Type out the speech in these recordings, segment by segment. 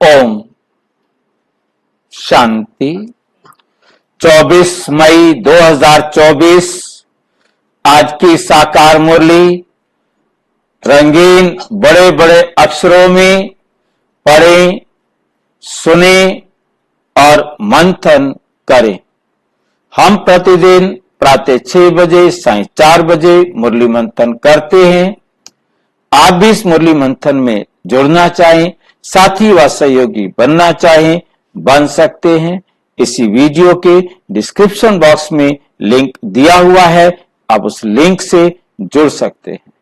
ओम शांति। 24 मई 2024 आज की साकार मुरली रंगीन बड़े बड़े अक्षरों में पढ़ें, सुने और मंथन करें। हम प्रतिदिन प्रातः 6 बजे, सायं 4 बजे मुरली मंथन करते हैं। आप भी इस मुरली मंथन में जुड़ना चाहें, साथी व सहयोगी बनना चाहें, बन सकते हैं। इसी वीडियो के डिस्क्रिप्शन बॉक्स में लिंक दिया हुआ है, आप उस लिंक से जुड़ सकते हैं।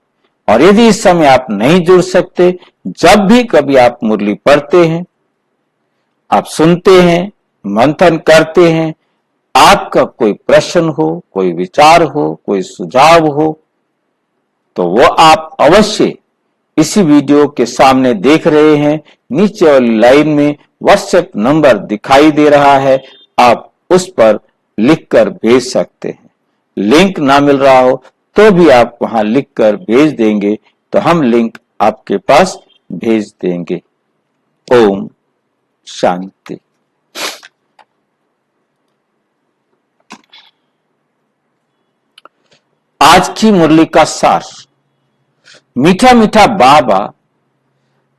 और यदि इस समय आप नहीं जुड़ सकते, जब भी कभी आप मुरली पढ़ते हैं, आप सुनते हैं, मंथन करते हैं, आपका कोई प्रश्न हो, कोई विचार हो, कोई सुझाव हो, तो वो आप अवश्य इसी वीडियो के सामने देख रहे हैं, नीचे वाली लाइन में व्हाट्सएप नंबर दिखाई दे रहा है, आप उस पर लिखकर भेज सकते हैं। लिंक ना मिल रहा हो तो भी आप वहां लिखकर भेज देंगे तो हम लिंक आपके पास भेज देंगे। ओम शांति। आज की मुरली का सार। मीठा मीठा बाबा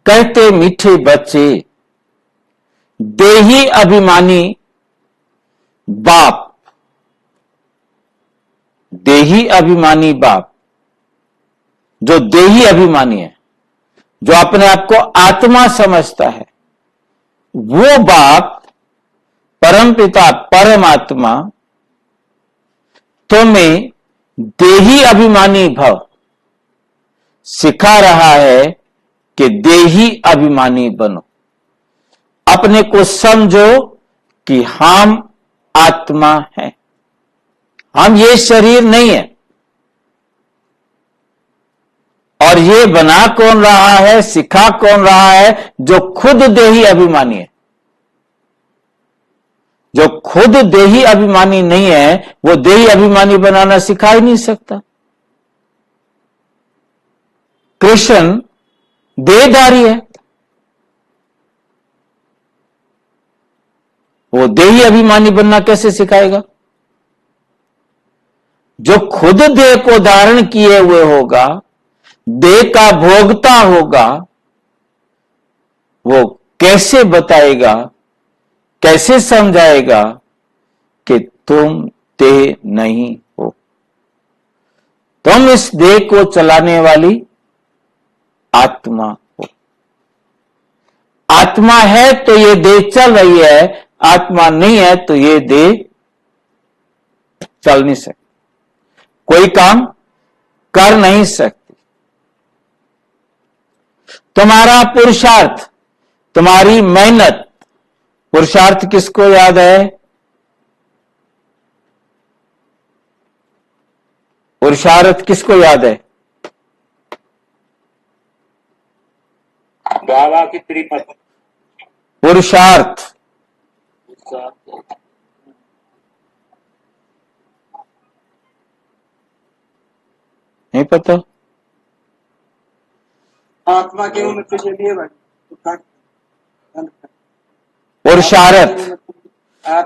कहते मीठे बच्चे, देही अभिमानी बाप, देही अभिमानी बाप, जो देही अभिमानी है, जो अपने आप को आत्मा समझता है, वो बाप परमपिता परमात्मा तुम्हें देही अभिमानी भव सिखा रहा है कि देही अभिमानी बनो। अपने को समझो कि हम आत्मा हैं, हम ये शरीर नहीं है। और ये बना कौन रहा है, सिखा कौन रहा है? जो खुद देही अभिमानी है। जो खुद देही अभिमानी नहीं है, वो देही अभिमानी बनाना सिखा ही नहीं सकता। कृष्ण देहधारी है, वो देही अभिमानी बनना कैसे सिखाएगा? जो खुद देह को धारण किए हुए होगा, देह का भोगता होगा, वो कैसे बताएगा, कैसे समझाएगा कि तुम देह नहीं हो, तुम इस देह को चलाने वाली आत्मा हो। आत्मा है तो ये देह चल रही है, आत्मा नहीं है तो ये देह चल नहीं सकती, कोई काम कर नहीं सकती। तुम्हारा पुरुषार्थ, तुम्हारी मेहनत, पुरुषार्थ किसको याद है? पुरुषार्थ किसको याद है? बाबा की त्रिपद। पुरुषार्थ नहीं पता? आत्मा के उन्नति के लिए भाई पुरुषार्थ,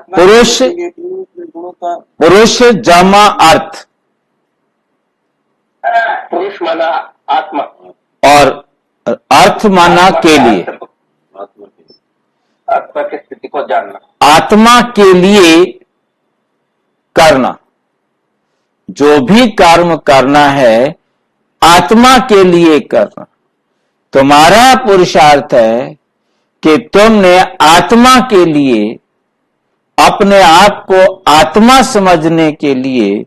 पुरुष, पुरुष जमा अर्थ, पुरुष माना आत्मा और अर्थ माना के लिए, आत्मा की स्थिति को जानना, आत्मा के लिए करना। जो भी कर्म करना है आत्मा के लिए करना। तुम्हारा पुरुषार्थ है कि तुमने आत्मा के लिए, अपने आप को आत्मा समझने के लिए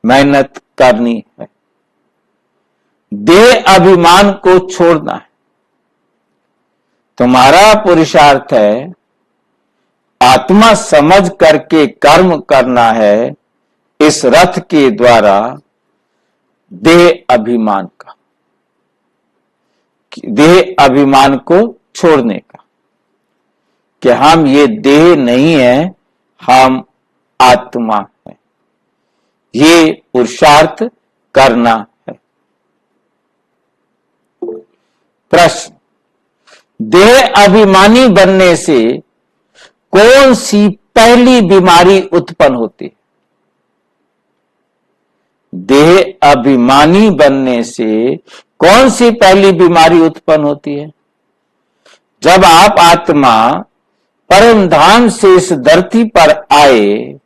मेहनत करनी है। देह अभिमान को छोड़ना है। तुम्हारा पुरुषार्थ है आत्मा समझ करके कर्म करना है, इस रथ के द्वारा देह अभिमान का, देह अभिमान को छोड़ने का, कि हम ये देह नहीं है, हम आत्मा है। ये पुरुषार्थ करना है। प्रश्न, देह अभिमानी बनने से कौन सी पहली बीमारी उत्पन्न होती है? देह अभिमानी बनने से कौन सी पहली बीमारी उत्पन्न होती है? जब आप आत्मा परम धाम से इस धरती पर आए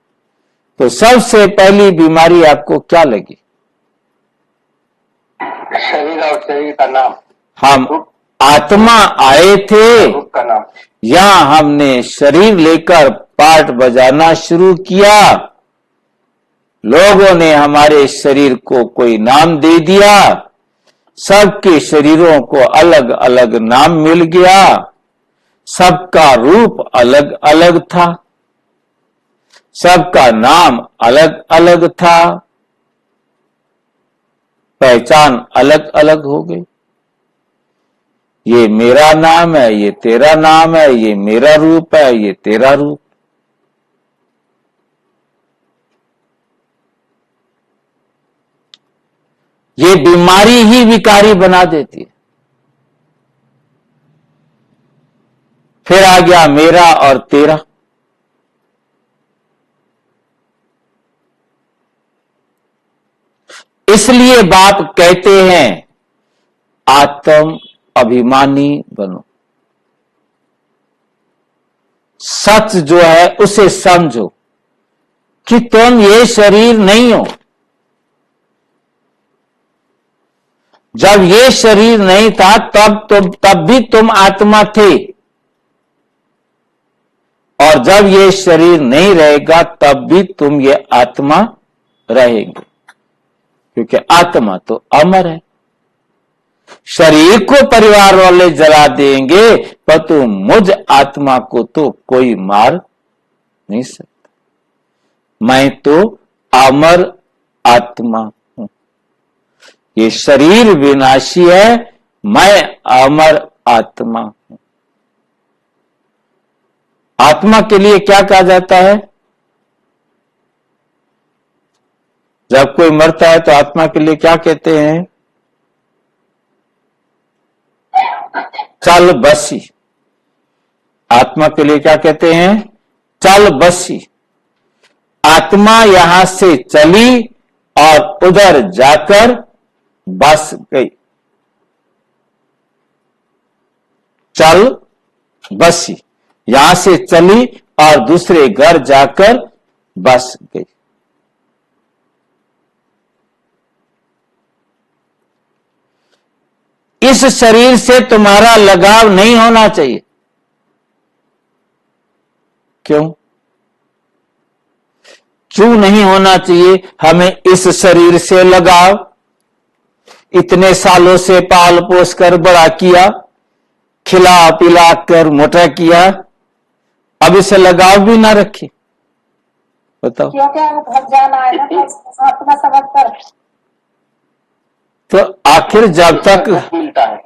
तो सबसे पहली बीमारी आपको क्या लगी? शरीर और शरीर का नाम। हम आत्मा आए थे, रूप का नाम। यहां हमने शरीर लेकर पाठ बजाना शुरू किया। लोगों ने हमारे शरीर को कोई नाम दे दिया। सबके शरीरों को अलग अलग नाम मिल गया। सबका रूप अलग अलग था, सबका नाम अलग अलग था, पहचान अलग अलग हो गई। ये मेरा नाम है, ये तेरा नाम है, ये मेरा रूप है, ये तेरा रूप। ये बीमारी ही विकारी बना देती है। फिर आ गया मेरा और तेरा। इसलिए बाप कहते हैं आत्म अभिमानी बनो। सच जो है उसे समझो कि तुम ये शरीर नहीं हो। जब ये शरीर नहीं था तब भी तुम आत्मा थे, और जब ये शरीर नहीं रहेगा तब भी तुम ये आत्मा रहेंगे, क्योंकि आत्मा तो अमर है। शरीर को परिवार वाले जला देंगे पर तो मुझ आत्मा को तो कोई मार नहीं सकता। मैं तो अमर आत्मा हूं। ये शरीर विनाशी है, मैं अमर आत्मा हूं। आत्मा के लिए क्या कहा जाता है? जब कोई मरता है तो आत्मा के लिए क्या कहते हैं? चल बसी। आत्मा के लिए क्या कहते हैं? चल बसी। आत्मा यहां से चली और उधर जाकर बस गई। चल बसी, यहां से चली और दूसरे घर जाकर बस गई। इस शरीर से तुम्हारा लगाव नहीं होना चाहिए। क्यों नहीं होना चाहिए? हमें इस शरीर से लगाव, इतने सालों से पाल पोस कर बड़ा किया, खिला पिला कर मोटा किया, अब इसे लगाव भी ना रखे। बताओ। क्योंकि अब घर जाना है ना, आत्मा समझ कर। तो आखिर जब तक मिलता है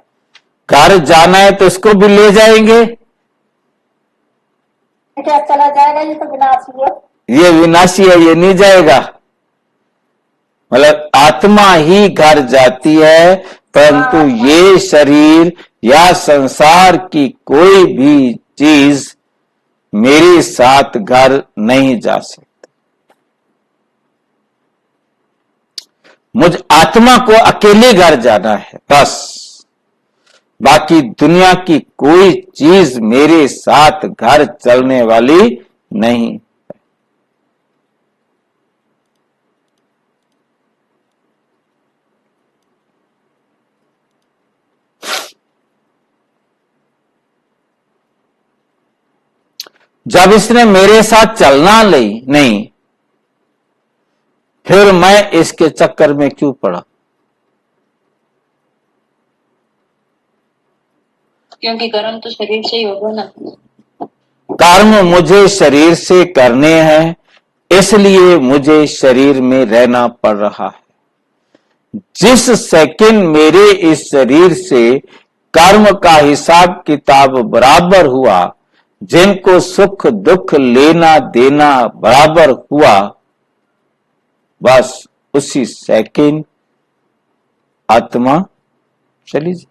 घर जाना है तो इसको भी ले जाएंगे। क्या चला जाएगा? ये तो विनाशी है। ये विनाशी है, ये नहीं जाएगा। मतलब आत्मा ही घर जाती है, परंतु ये शरीर या संसार की कोई भी चीज मेरे साथ घर नहीं जा सकती। मुझ आत्मा को अकेले घर जाना है बस। बाकी दुनिया की कोई चीज मेरे साथ घर चलने वाली नहीं। जब इसने मेरे साथ चलना नहीं, फिर मैं इसके चक्कर में क्यों पड़ा? क्योंकि कर्म तो शरीर से ही होगा ना। कर्म मुझे शरीर से करने हैं, इसलिए मुझे शरीर में रहना पड़ रहा है। जिस सेकंड मेरे इस शरीर से कर्म का हिसाब किताब बराबर हुआ, जिनको सुख दुख लेना देना बराबर हुआ, बस उसी सेकंड आत्मा चली जाए।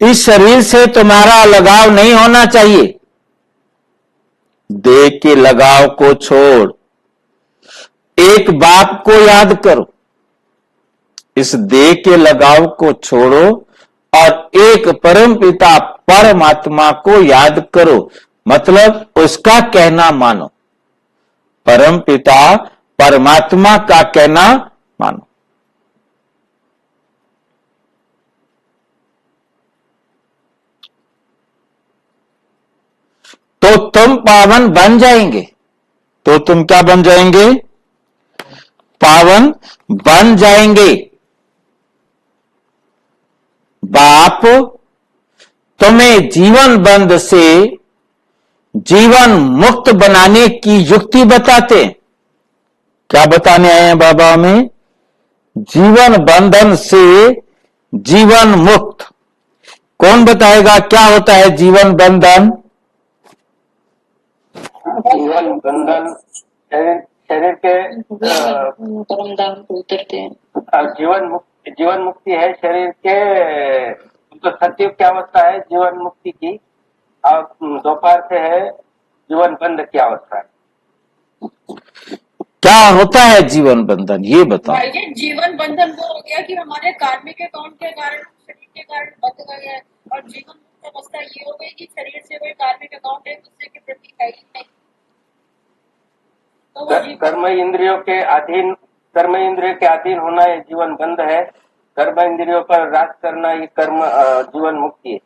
इस शरीर से तुम्हारा लगाव नहीं होना चाहिए। देह के लगाव को छोड़ एक बाप को याद करो, इस देह के लगाव को छोड़ो और एक परम पिता परमात्मा को याद करो, मतलब उसका कहना मानो, परम पिता परमात्मा का कहना मानो। तो तुम पावन बन जाएंगे। तो तुम क्या बन जाएंगे? पावन बन जाएंगे। बाप तुम्हें जीवन बंध से जीवन मुक्त बनाने की युक्ति बताते हैं। क्या बताने आए हैं बाबा हमें? जीवन बंधन से जीवन मुक्त। कौन बताएगा क्या होता है जीवन बंधन? जीवन बंधन शरीर के परम धाम को उतरते हैं। जीवन मुक्ति है शरीर के, तो सतयुग की अवस्था है जीवन मुक्ति की, और दोपहर से है जीवन बंध की अवस्था है। क्या होता है जीवन बंधन, ये बताओ। भाई जी, जीवन बंधन वो हो गया कि हमारे कार्मिक अकाउंट के कारण, शरीर के कारण बंध गए हैं, और जीवन मुक्त अवस्था ये हो गई कि शरीर से कोई कार्मिक अकाउंट एक दूसरे के प्रति है ही नहीं। तो वो कर्म इंद्रियों के अधीन होना ये जीवन बंध है। कर्म इंद्रियों पर राज करना ये कर्म जीवन मुक्ति है।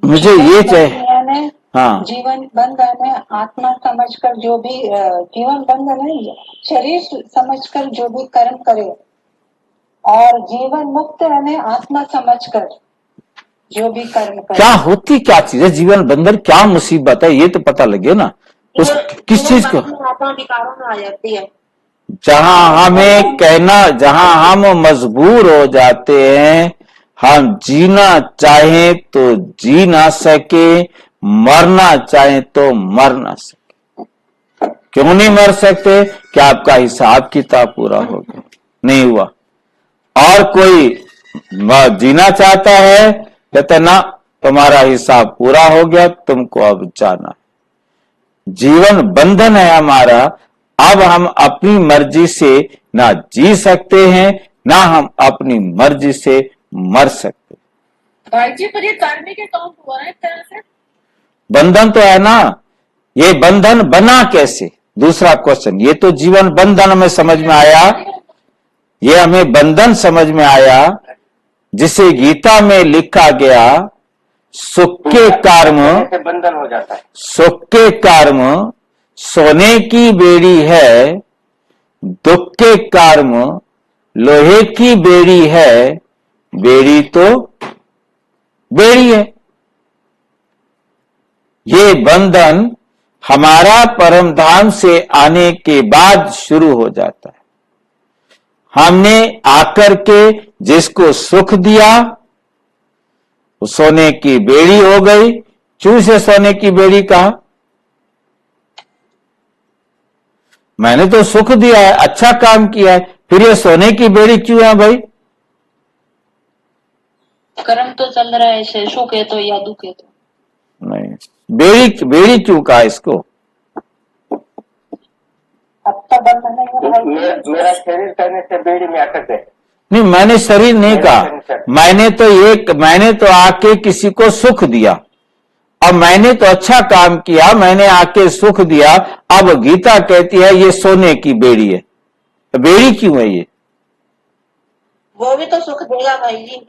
मुझे ये चाहिए। यानी हाँ, जीवन बंधन है आत्मा समझकर जो भी जीवन बंधन है शरीर समझकर जो भी कर्म करे, और जीवन मुक्त यानी आत्मा समझकर जो भी कर्म करे। क्या होती क्या चीज है जीवन बंधन? क्या मुसीबत है ये तो पता लगे ना। उस किस चीज को? आत्मा विकारों में आ जाती है। जहां हम मजबूर हो जाते हैं, हम जीना चाहें तो जी ना सके, मरना चाहें तो मर ना सके। क्यों नहीं मर सकते? क्या आपका हिसाब किताब पूरा हो गया? नहीं हुआ। और कोई जीना चाहता है, कहते ना तुम्हारा हिसाब पूरा हो गया, तुमको अब जाना है। जीवन बंधन है हमारा। अब हम अपनी मर्जी से ना जी सकते हैं, ना हम अपनी मर्जी से मर सकते। भाई जी, पर ये कार्मिक अकाउंट हुआ है एक तरह से। बंधन तो है ना, ये बंधन बना कैसे? दूसरा क्वेश्चन। ये तो जीवन बंधन हमें समझ में आया, ये हमें बंधन समझ में आया, जिसे गीता में लिखा गया सुख के कर्म, बंधन हो जाता है। सुख के कर्म सोने की बेड़ी है, दुख के कर्म लोहे की बेड़ी है। बेड़ी तो बेड़ी है। ये बंधन हमारा परम धाम से आने के बाद शुरू हो जाता है। हमने आकर के जिसको सुख दिया वो सोने की बेड़ी हो गई। क्यों से सोने की बेड़ी कहा? मैंने तो सुख दिया है, अच्छा काम किया है, फिर ये सोने की बेड़ी क्यों है भाई? कर्म तो चल रहा है, सुख है तो या दुख है तो। नहीं, बेड़ी क्यों कहा इसको? अब तो बंधन नहीं हो रहा है। मेरा शरीर करने से बेड़ी में अटक गए। नहीं, मैंने शरीर नहीं कहा, मैंने तो आके किसी को सुख दिया, अब मैंने तो अच्छा काम किया, मैंने आके सुख दिया। अब गीता कहती है ये सोने की बेड़ी है। बेड़ी क्यों है ये? वो भी तो सुख देगा भाई जी।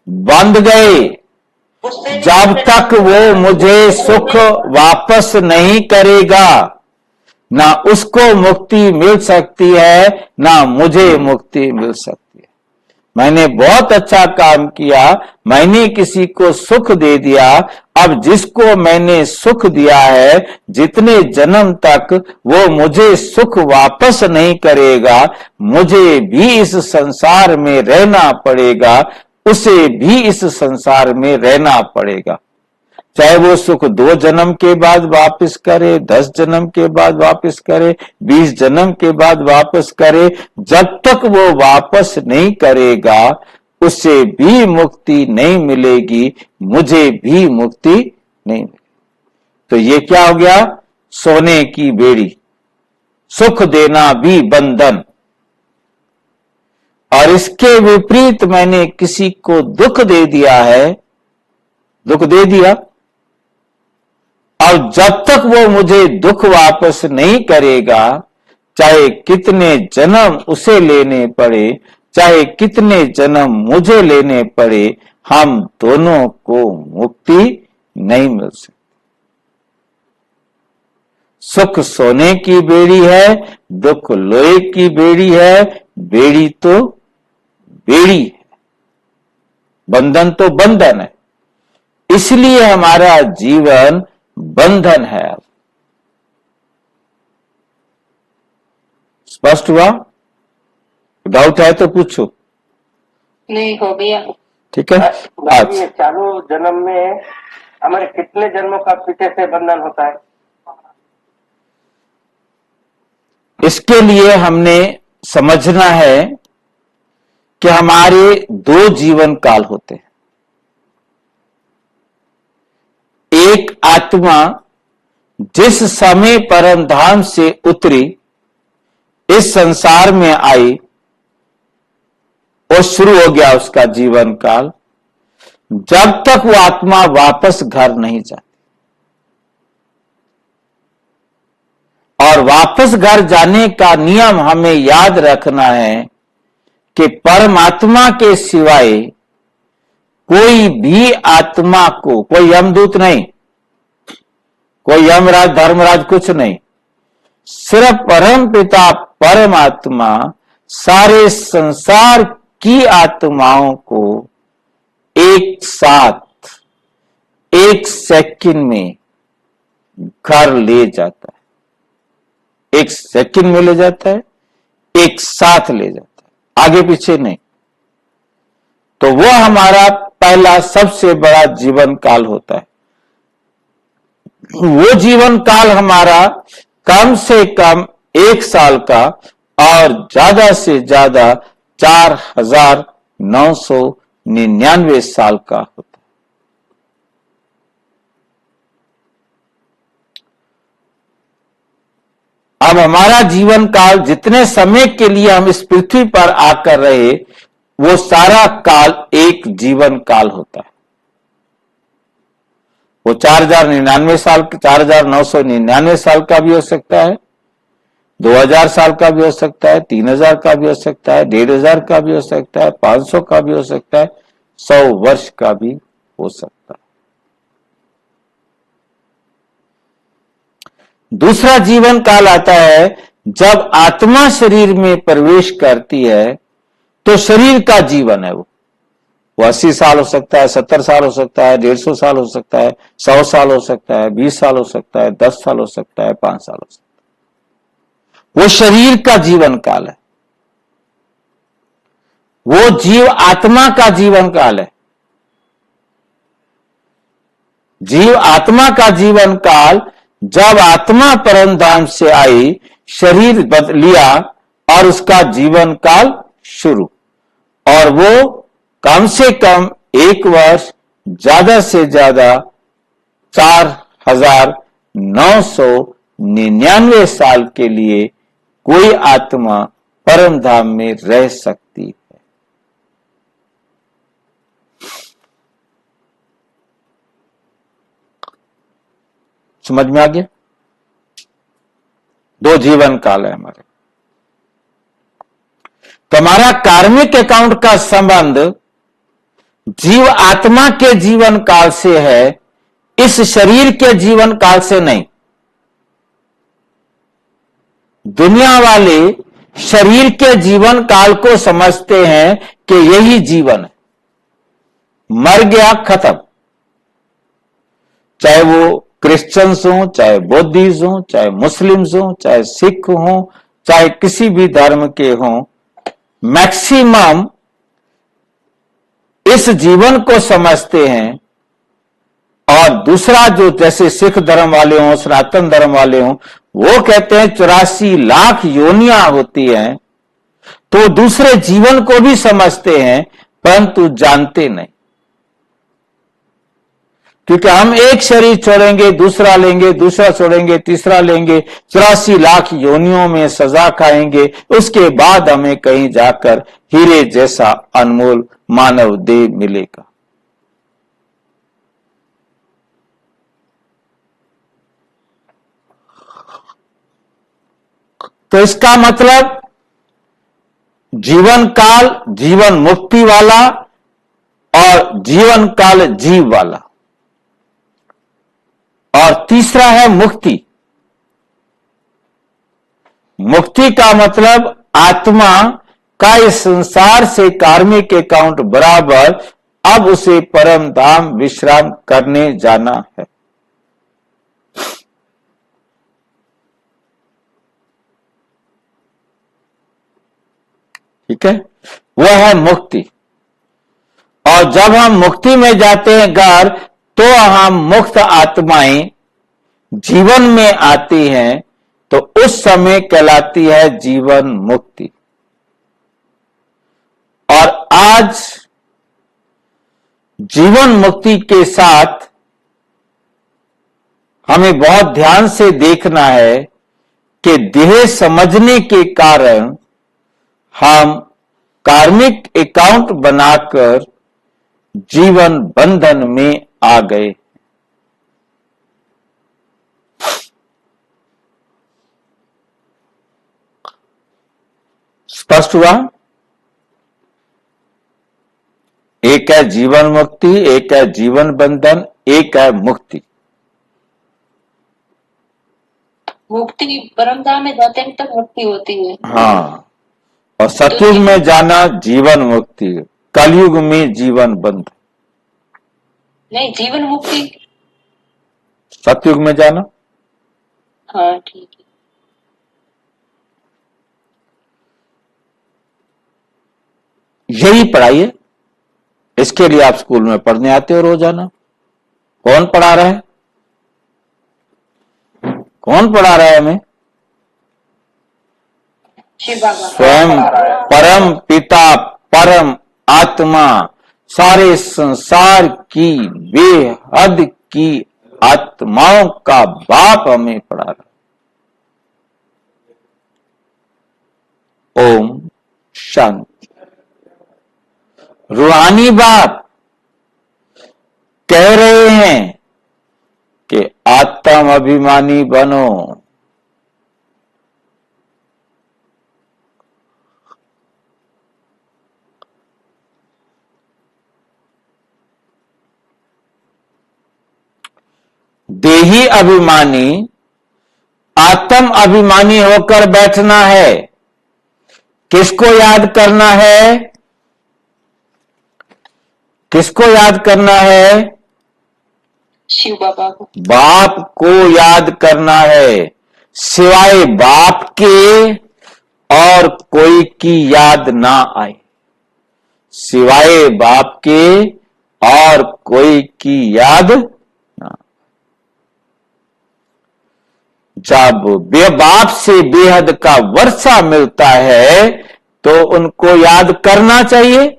बंध गए। उससे भी जब तक वो मुझे सुख वापस नहीं करेगा, ना उसको मुक्ति मिल सकती है, ना मुझे मुक्ति मिल सकती है। मैंने बहुत अच्छा काम किया, मैंने किसी को सुख दे दिया। अब जिसको मैंने सुख दिया है, जितने जन्म तक वो मुझे सुख वापस नहीं करेगा, मुझे भी इस संसार में रहना पड़ेगा, उसे भी इस संसार में रहना पड़ेगा। चाहे वो सुख 2 जन्म के बाद वापस करे, 10 जन्म के बाद वापस करे, 20 जन्म के बाद वापस करे, जब तक वो वापस नहीं करेगा उसे भी मुक्ति नहीं मिलेगी, मुझे भी मुक्ति नहीं मिलेगी। तो ये क्या हो गया? सोने की बेड़ी, सुख देना भी बंधन। और इसके विपरीत मैंने किसी को दुख दे दिया है, दुख दे दिया, और जब तक वो मुझे दुख वापस नहीं करेगा, चाहे कितने जन्म उसे लेने पड़े, चाहे कितने जन्म मुझे लेने पड़े, हम दोनों को मुक्ति नहीं मिल सकती। सुख सोने की बेड़ी है, दुख लोहे की बेड़ी है। बेड़ी तो बेड़ी है, बंधन तो बंधन है, इसलिए हमारा जीवन बंधन है। स्पष्ट हुआ? डाउट है तो पूछो। नहीं, हो गया। ठीक है। बाकी ये चालू जन्म में हमारे कितने जन्मों का पीछे से बंधन होता है? इसके लिए हमने समझना है कि हमारे दो जीवन काल होते हैं। एक आत्मा जिस समय परम धाम से उतरी, इस संसार में आई, और शुरू हो गया उसका जीवन काल, जब तक वो आत्मा वापस घर नहीं जाती। और वापस घर जाने का नियम हमें याद रखना है कि परमात्मा के सिवाय कोई भी आत्मा को, कोई यमदूत नहीं, कोई यमराज धर्मराज कुछ नहीं, सिर्फ परम पिता परमात्मा सारे संसार की आत्माओं को एक साथ एक सेकंड में घर ले जाता है। एक सेकंड में ले जाता है, एक साथ ले जाता है, आगे पीछे नहीं। तो वो हमारा पहला सबसे बड़ा जीवन काल होता है। वो जीवन काल हमारा कम से कम 1 साल का और ज्यादा से ज्यादा 4999 साल का होता है। अब हमारा जीवन काल, जितने समय के लिए हम इस पृथ्वी पर आकर रहे, वो सारा काल एक जीवन काल होता है। वो 4099 साल, 4999 साल का भी हो सकता है, 2000 साल का भी हो सकता है, 3000 का भी हो सकता है, 1500 का भी हो सकता है, 500 का भी हो सकता है, 100 वर्ष का भी हो सकता है। दूसरा जीवन काल आता है जब आत्मा शरीर में प्रवेश करती है, तो शरीर का जीवन है वो 80 साल हो सकता है, 70 साल हो सकता है, 150 साल हो सकता है, 100 साल हो सकता है, 20 साल हो सकता है, 10 साल हो सकता है, 5 साल हो सकता है। वो शरीर का जीवन काल है। वो जीव आत्मा का जीवन काल है। जीव आत्मा का जीवन काल, जब आत्मा परम धाम से आई, शरीर लिया और उसका जीवन काल शुरू, और वो कम से कम 1 वर्ष, ज्यादा से ज्यादा 4999 साल के लिए कोई आत्मा परम धाम में रह सकती है। समझ में आ गया? 2 जीवन काल है हमारे। तो हमारा कार्मिक अकाउंट का संबंध जीव आत्मा के जीवन काल से है, इस शरीर के जीवन काल से नहीं। दुनिया वाले शरीर के जीवन काल को समझते हैं कि यही जीवन है, मर गया खत्म। चाहे वो क्रिश्चियंस हो, चाहे बौद्धिस्ट हो, चाहे मुस्लिम्स हो, चाहे सिख हो, चाहे किसी भी धर्म के हो, मैक्सिमम इस जीवन को समझते हैं। और दूसरा जो, जैसे सिख धर्म वाले हों, सनातन धर्म वाले हों, वो कहते हैं 84 लाख योनियां होती हैं, तो दूसरे जीवन को भी समझते हैं, परंतु जानते नहीं, क्योंकि हम एक शरीर छोड़ेंगे, दूसरा लेंगे, दूसरा छोड़ेंगे, तीसरा लेंगे, 84 लाख योनियों में सजा खाएंगे, उसके बाद हमें कहीं जाकर हीरे जैसा अनमोल मानव देह मिलेगा। तो इसका मतलब जीवन काल जीवन मुक्ति वाला और जीवन काल जीव वाला, और तीसरा है मुक्ति। मुक्ति का मतलब आत्मा का इस संसार से कार्मिक अकाउंट बराबर अब उसे परम धाम विश्राम करने जाना है। ठीक है, वह है मुक्ति। और जब हम मुक्ति में जाते हैं घर, तो हम मुक्त आत्माएं जीवन में आती हैं, तो उस समय कहलाती है जीवन मुक्ति। और आज जीवन मुक्ति के साथ हमें बहुत ध्यान से देखना है कि देह समझने के कारण हम कार्मिक अकाउंट बनाकर जीवन बंधन में आ गए। स्पष्ट हुआ? एक है जीवन मुक्ति, एक है जीवन बंधन, एक है मुक्ति। मुक्ति परमधाम में जाते हैं तब मुक्ति होती है। हाँ, और सतयुग में जाना जीवन मुक्ति, कलयुग में जीवन बंधन। नहीं, जीवन मुक्ति। सतयुग में जाना। हाँ ठीक है। यही पढ़ाई है, इसके लिए आप स्कूल में पढ़ने आते हो रोजाना। कौन पढ़ा रहा है? कौन पढ़ा रहा है हमें? शिव बाबा। स्वयं परम पिता परम आत्मा, सारे संसार की बेहद की आत्माओं का बाप हमें पढ़ा रहा है। ओम शांति। रूहानी बाप कह रहे हैं कि आत्म अभिमानी बनो। देही अभिमानी आत्म अभिमानी होकर बैठना है। किसको याद करना है? किसको याद करना है? शिव बाबा को। बाप को याद करना है, सिवाय बाप के और कोई की याद ना आए। सिवाय बाप के और कोई की याद ना। जब बाप से बेहद का वर्षा मिलता है तो उनको याद करना चाहिए।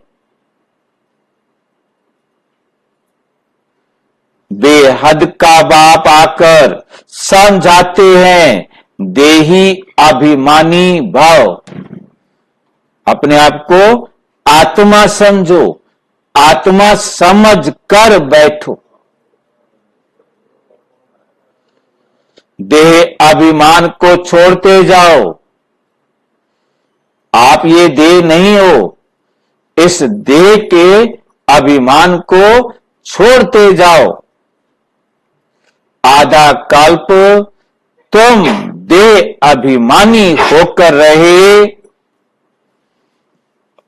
बेहद का बाप आकर समझाते हैं, देही अभिमानी भाव। अपने आप को आत्मा समझो, आत्मा समझ कर बैठो। देह अभिमान को छोड़ते जाओ। आप ये देह नहीं हो, इस देह के अभिमान को छोड़ते जाओ। आधा कल्प तुम देह अभिमानी होकर रहे,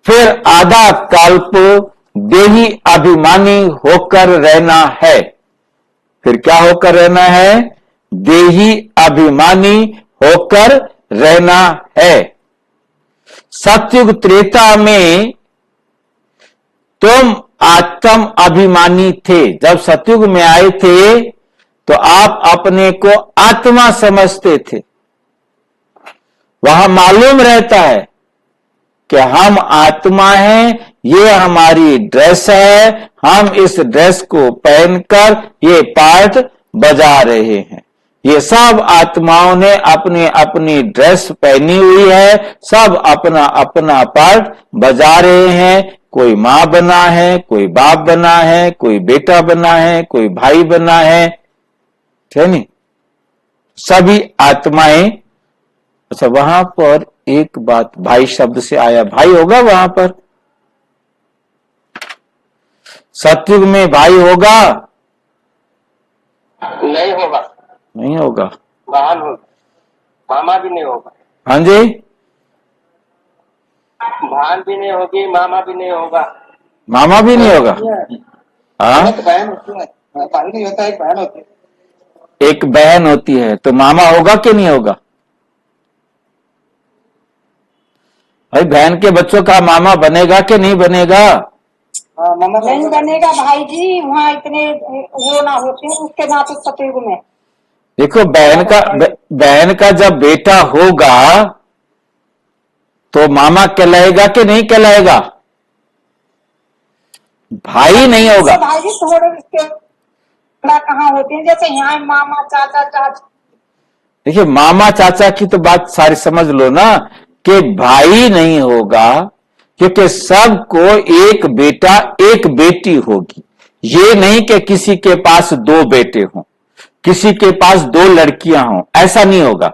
फिर आधा कल्प देही अभिमानी होकर रहना है। फिर क्या होकर रहना है? देही अभिमानी होकर रहना है। सतयुग त्रेता में तुम आत्म अभिमानी थे। जब सतयुग में आए थे तो आप अपने को आत्मा समझते थे। वहां मालूम रहता है कि हम आत्मा हैं, ये हमारी ड्रेस है, हम इस ड्रेस को पहनकर ये पार्ट बजा रहे हैं। ये सब आत्माओं ने अपनी अपनी ड्रेस पहनी हुई है, सब अपना अपना पार्ट बजा रहे हैं। कोई मां बना है, कोई बाप बना है, कोई बेटा बना है, कोई भाई बना है, ठीक नहीं? सभी आत्माएं। अच्छा, वहां पर एक बात, भाई शब्द से आया, भाई होगा वहां पर? सतयुग में भाई होगा? नहीं होगा, नहीं होगा। बहन होगा, मामा भी नहीं होगा। हाँ जी, बहन भी नहीं होगी, मामा भी नहीं होगा। मामा भी नहीं होगा। हाँ, तो बहन होती है, भाई नहीं होता, एक बहन होती है। एक बहन होती है, तो मामा होगा कि नहीं होगा? भाई बहन के बच्चों का मामा बनेगा कि नहीं बनेगा? मामा नहीं बनेगा भाई जी, वहाँ इतने वो ना होते हैं उसके नाते सतयुग में। देखो, बहन का जब बेटा होगा तो मामा कहलाएगा कि नहीं कहलाएगा? भाई नहीं होगा। भाई जी थोड़े इसके कहाँ होते हैं, जैसे यहाँ मामा चाचा चाची। देखिए, मामा चाचा की तो बात सारी समझ लो ना, कि भाई नहीं होगा, क्योंकि सबको एक बेटा एक बेटी होगी। ये नहीं कि किसी के पास दो बेटे हों, किसी के पास दो लड़कियां हों, ऐसा नहीं होगा।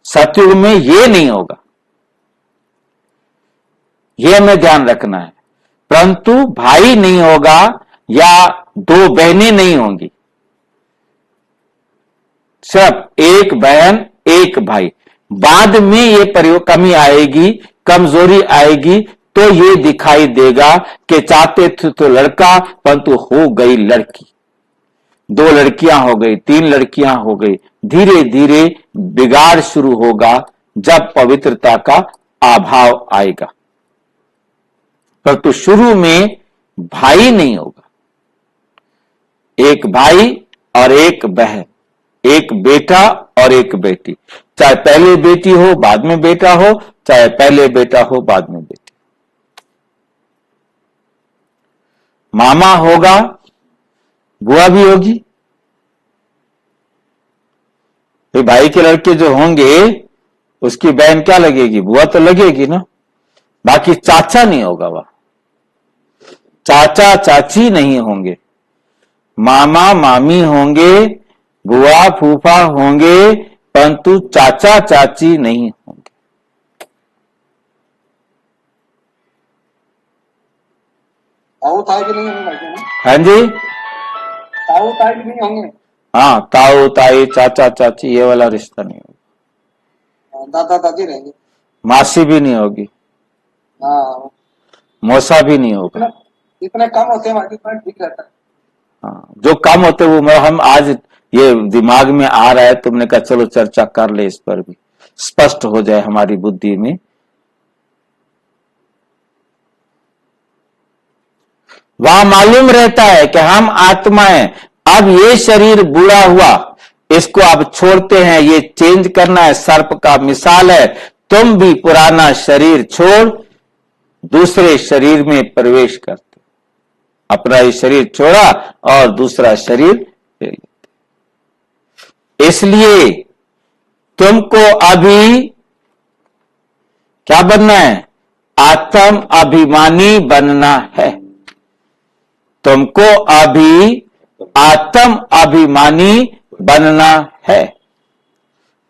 सतयुग में ये नहीं होगा, ये हमें ध्यान रखना है। परंतु भाई नहीं होगा या दो बहनें नहीं होंगी, सिर्फ एक बहन एक भाई। बाद में ये कमी आएगी, कमजोरी आएगी, तो ये दिखाई देगा कि चाहते थे तो लड़का, परंतु हो गई लड़की। दो लड़कियां हो गई, तीन लड़कियां हो गई, धीरे धीरे बिगाड़ शुरू होगा जब पवित्रता का अभाव आएगा। परंतु शुरू में भाई नहीं होगा, एक भाई और एक बहन, एक बेटा और एक बेटी। चाहे पहले बेटी हो बाद में बेटा हो, चाहे पहले बेटा हो बाद में बेटी। मामा होगा, बुआ भी होगी। भाई के लड़के जो होंगे उसकी बहन क्या लगेगी? बुआ तो लगेगी ना। बाकी चाचा नहीं होगा, वह चाचा चाची नहीं होंगे, मामा मामी होंगे, बुआ फूफा होंगे, परंतु चाचा चाची नहीं होंगे। ताऊ ताई भी नहीं होंगे। हाँ जी, ताऊ ताई भी नहीं होंगे। हाँ, ताऊ ताई चाचा चाची ये वाला रिश्ता नहीं होगा। दादा दादी रहेंगे। मासी भी नहीं होगी, हाँ, मौसा भी नहीं होगा। इतने कम होते हैं इतना ठीक रहता है। हाँ, जो कम होते वो हम आज ये दिमाग में आ रहा है, तुमने कहा चलो चर्चा कर ले, इस पर भी स्पष्ट हो जाए हमारी बुद्धि में। वहां मालूम रहता है कि हम आत्माएं, अब ये शरीर बूढ़ा हुआ, इसको अब छोड़ते हैं, ये चेंज करना है। सर्प का मिसाल है, तुम भी पुराना शरीर छोड़ दूसरे शरीर में प्रवेश करते। अपना ये शरीर छोड़ा और दूसरा शरीर ले लेते। इसलिए तुमको अभी क्या बनना है? आत्म अभिमानी बनना है। तुमको अभी आत्म अभिमानी बनना है।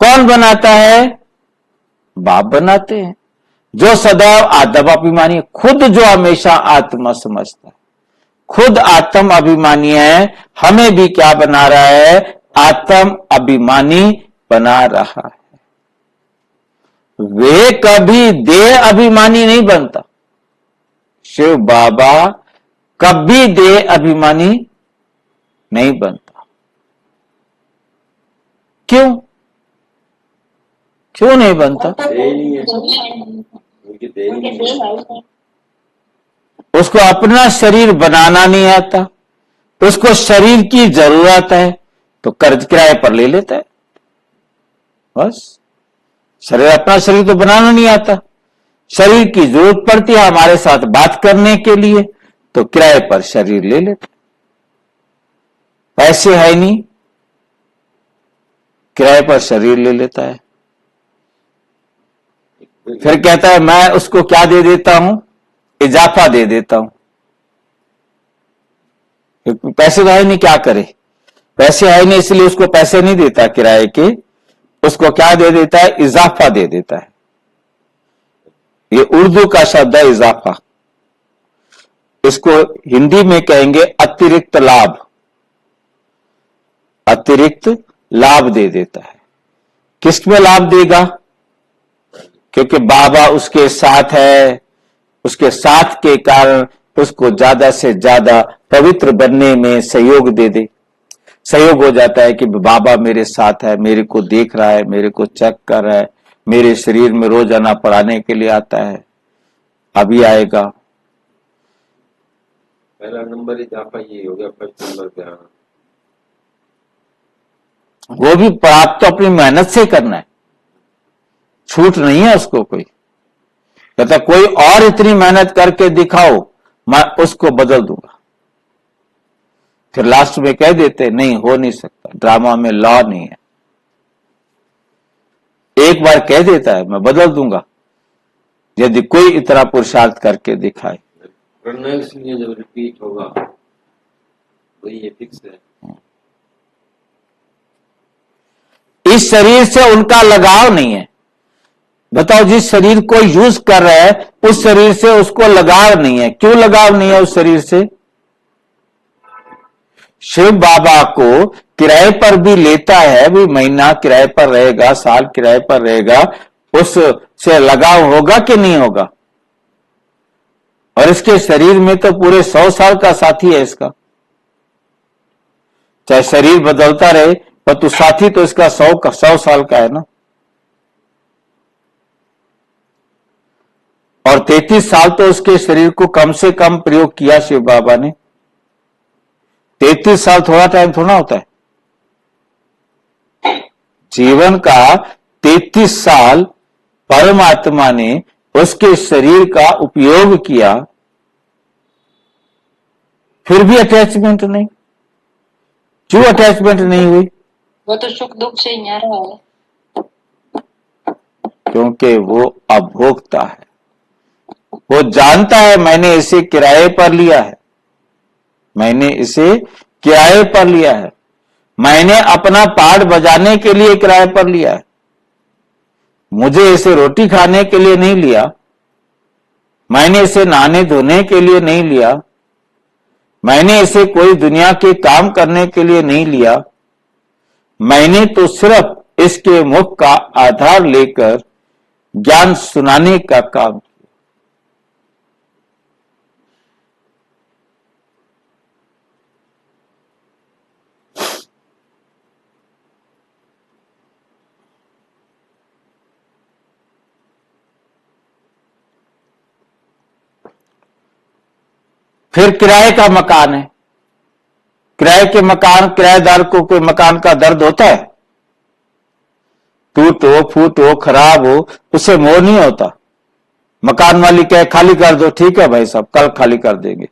कौन बनाता है? बाप बनाते हैं, जो सदैव आत्म अभिमानी है। खुद जो हमेशा आत्मा समझता है, खुद आत्म अभिमानी है, हमें भी क्या बना रहा है? आत्म अभिमानी बना रहा है। वे कभी देह अभिमानी नहीं बनता। शिव बाबा कभी देह अभिमानी नहीं बनता। क्यों? क्यों नहीं बनता? उसको अपना शरीर बनाना नहीं आता, उसको शरीर की जरूरत है, तो कर्ज किराए पर ले लेता है। बस, शरीर अपना शरीर तो बनाना नहीं आता। शरीर की जरूरत पड़ती है हमारे साथ बात करने के लिए, तो किराए पर शरीर ले लेते। पैसे है नहीं, किराए पर शरीर ले लेता है। फिर कहता है मैं उसको क्या दे देता हूं, इजाफा दे देता हूं। पैसे तो है नहीं, क्या करे, पैसे है नहीं इसलिए उसको पैसे नहीं देता किराए के, उसको क्या दे देता है, इजाफा दे देता है। ये उर्दू का शब्द है इजाफा, इसको हिंदी में कहेंगे अतिरिक्त लाभ। अतिरिक्त लाभ दे देता है। किसमें लाभ देगा, क्योंकि बाबा उसके साथ है, उसके साथ के कारण उसको ज्यादा से ज्यादा पवित्र बनने में सहयोग दे दे। सहयोग हो जाता है कि बाबा मेरे साथ है, मेरे को देख रहा है, मेरे को चेक कर रहा है, मेरे शरीर में रोजाना पढ़ाने के लिए आता है, अभी आएगा। पहला नंबर इजाफा ये हो गया, फर्स्ट नंबर पे आना। वो भी प्राप्त तो अपनी मेहनत से करना है, छूट नहीं है उसको कोई। कहता कोई और इतनी मेहनत करके दिखाओ, मैं उसको बदल दूंगा। फिर लास्ट में कह देते नहीं, हो नहीं सकता, ड्रामा में लॉ नहीं है। एक बार कह देता है मैं बदल दूंगा, यदि कोई इतना पुरुषार्थ करके दिखाए। करना है इसलिए जब रिपीट होगा तो ये फिक्स है। इस शरीर से उनका लगाव नहीं है। बताओ, जिस शरीर को यूज कर रहे हैं उस शरीर से उसको लगाव नहीं है। क्यों लगाव नहीं है उस शरीर से? शिव बाबा को किराए पर भी लेता है, भी महीना किराए पर रहेगा, साल किराए पर रहेगा, उससे लगाव होगा कि नहीं होगा? और इसके शरीर में तो पूरे 100 साल का साथी है इसका। चाहे शरीर बदलता रहे पर तो साथी तो इसका 100 साल का है ना। और 33 साल तो उसके शरीर को कम से कम प्रयोग किया शिव बाबा ने। 33 साल थोड़ा टाइम थोड़ा होता है। जीवन का 33 साल परमात्मा ने उसके शरीर का उपयोग किया, फिर भी अटैचमेंट नहीं। क्यों अटैचमेंट नहीं हुई? वो तो सुख दुख से यहाँ रहा है। क्योंकि वो अभोक्ता है। वो जानता है मैंने इसे किराए पर लिया है, मैंने इसे किराए पर लिया है, मैंने अपना पार्ट बजाने के लिए किराए पर लिया है, मुझे इसे रोटी खाने के लिए नहीं लिया, मैंने इसे नहाने धोने के लिए नहीं लिया, मैंने इसे कोई दुनिया के काम करने के लिए नहीं लिया। मैंने तो सिर्फ इसके मुख का आधार लेकर ज्ञान सुनाने का काम किया। फिर किराए का मकान है। किराए के मकान, किराएदार को कोई मकान का दर्द होता है? टूट हो, फूट हो, खराब हो, उससे मोह नहीं होता। मकान मालिक कहे खाली कर दो, ठीक है भाई साहब कल खाली कर देंगे,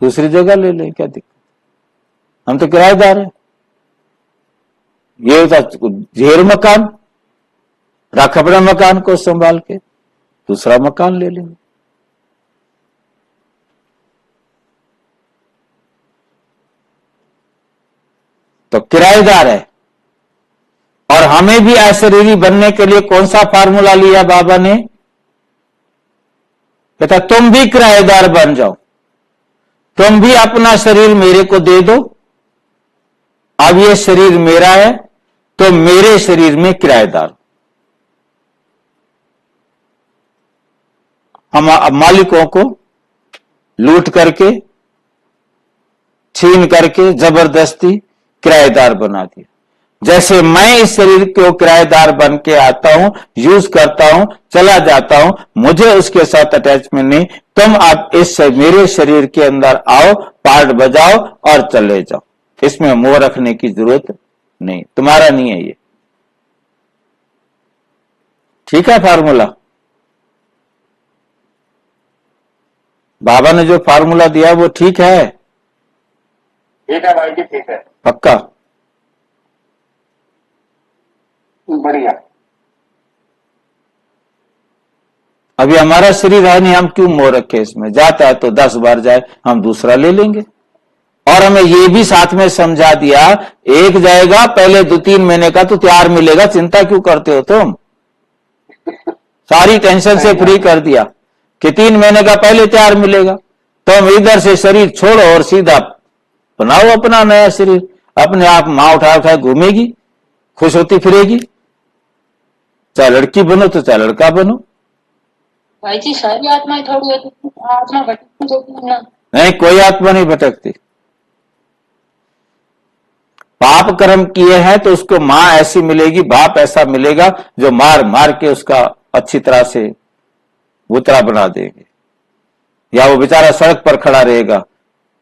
दूसरी जगह ले लें, क्या दिक्कत? हम तो किराएदार हैं। ये होता ढेर मकान, रख अपने मकान को संभाल के, दूसरा मकान ले लेंगे। तो किराएदार है। और हमें भी अशरीरी बनने के लिए कौन सा फार्मूला लिया बाबा ने? कहता तुम भी किराएदार बन जाओ, तुम भी अपना शरीर मेरे को दे दो। अब ये शरीर मेरा है तो मेरे शरीर में किराएदार। हम मालिकों को लूट करके, छीन करके जबरदस्ती किराएदार बना दिया। जैसे मैं इस शरीर को किराएदार बन के आता हूं, यूज करता हूं, चला जाता हूं, मुझे उसके साथ अटैचमेंट नहीं। तुम आप इस मेरे शरीर के अंदर आओ, पार्ट बजाओ और चले जाओ। इसमें मोह रखने की जरूरत नहीं, तुम्हारा नहीं है ये। ठीक है फार्मूला? बाबा ने जो फार्मूला दिया वो ठीक है? ठीक है भाई जी, ठीक है, पक्का? बढ़िया। अभी हमारा शरीर है नहीं, हम क्यों मोह रखे इसमें? जाता है तो 10 बार जाए, हम दूसरा ले लेंगे। और हमें ये भी साथ में समझा दिया, एक जाएगा पहले 2-3 महीने का तो तैयार मिलेगा, चिंता क्यों करते हो तुम? सारी टेंशन से फ्री कर दिया कि 3 महीने का पहले तैयार मिलेगा। तो हम इधर से शरीर छोड़ो और सीधा बनाओ अपना नया शरीर, अपने आप माँ उठा उठा घूमेगी, खुश होती फिरेगी। चाहे लड़की बनो तो चाहे लड़का बनो। भाई जी सारी आत्माएं थोड़ी होती, आत्मा भटकती रहती है ना। नहीं, कोई आत्मा नहीं भटकती। पाप कर्म किए हैं तो उसको मां ऐसी मिलेगी, बाप ऐसा मिलेगा जो मार मार के उसका अच्छी तरह से उतरा बना देंगे। या वो बेचारा सड़क पर खड़ा रहेगा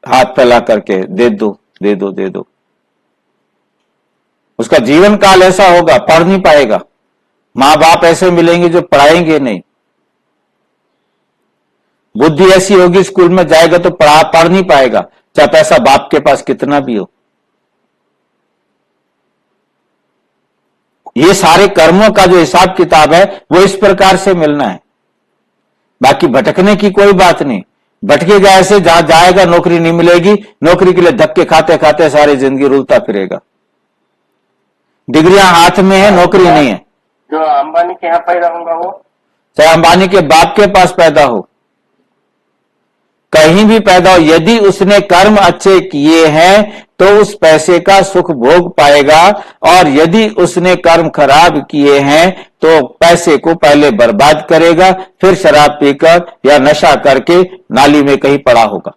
हाथ फैला करके, दे दो दे दो दे दो। उसका जीवन काल ऐसा होगा, पढ़ नहीं पाएगा। मां बाप ऐसे मिलेंगे जो पढ़ाएंगे नहीं। बुद्धि ऐसी होगी, स्कूल में जाएगा तो पढ़ नहीं पाएगा, चाहे पैसा बाप के पास कितना भी हो। ये सारे कर्मों का जो हिसाब किताब है वो इस प्रकार से मिलना है। बाकी भटकने की कोई बात नहीं। भटकेगा ऐसे, जहां जाएगा नौकरी नहीं मिलेगी, नौकरी के लिए धक्के खाते खाते सारी जिंदगी रुलता फिरेगा। डिग्रियां हाथ में है, नौकरी नहीं है। जो अंबानी के यहाँ पैदा होगा वो, चाहे अंबानी के बाप के पास पैदा हो, कहीं भी पैदा हो, यदि उसने कर्म अच्छे किए हैं तो उस पैसे का सुख भोग पाएगा। और यदि उसने कर्म खराब किए हैं तो पैसे को पहले बर्बाद करेगा, फिर शराब पीकर या नशा करके नाली में कहीं पड़ा होगा।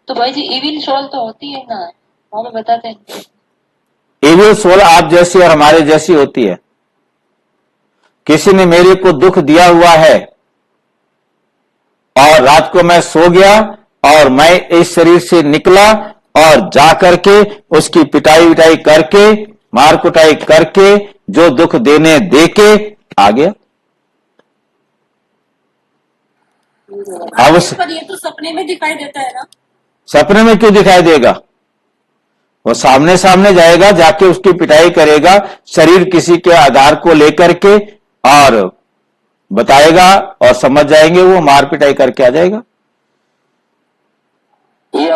तो भाई जी इविल सोल तो होती है ना, हमें बताते हैं। इविल सोल आप जैसी और हमारे जैसी होती है। किसी ने मेरे को दुख दिया हुआ है और रात को मैं सो गया और मैं इस शरीर से निकला और जाकर के उसकी पिटाई विटाई करके, मार कुटाई करके, जो दुख देने दे के आ गया। अब पर ये तो सपने में दिखाई देता है ना। सपने में क्यों दिखाई देगा? वो सामने सामने जाएगा, जाके उसकी पिटाई करेगा, शरीर किसी के आधार को लेकर के, और बताएगा और समझ जाएंगे, वो मार पिटाई करके आ जाएगा। ये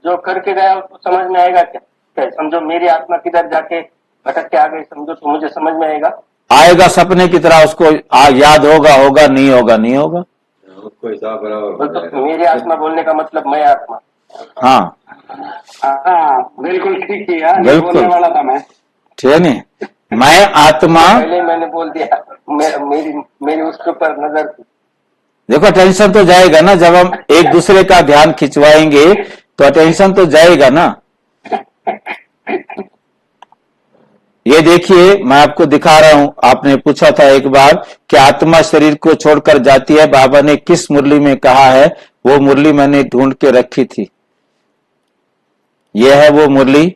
जो करके गया उसको समझ में आएगा क्या? समझो मेरी आत्मा किधर जाके भटक के आ गई, समझो तो मुझे समझ में आएगा? आएगा सपने की तरह, उसको याद होगा, होगा नहीं होगा, नहीं होगा। उसको हिसाब बराबर तो मेरी आत्मा बोलने का मतलब मैं आत्मा। हाँ बिल्कुल ठीक किया, बिल्कुल बोलने वाला था मैं। ठीक है नहीं, मैं आत्मा। पहले मैंने बोल दिया, मेरी उसके ऊपर नजर थी। देखो टेंशन तो जाएगा ना, जब हम एक दूसरे का ध्यान खिंचवाएंगे तो टेंशन तो जाएगा ना। ये देखिए मैं आपको दिखा रहा हूं। आपने पूछा था एक बार कि आत्मा शरीर को छोड़कर जाती है, बाबा ने किस मुरली में कहा है? वो मुरली मैंने ढूंढ के रखी थी। यह है वो मुरली।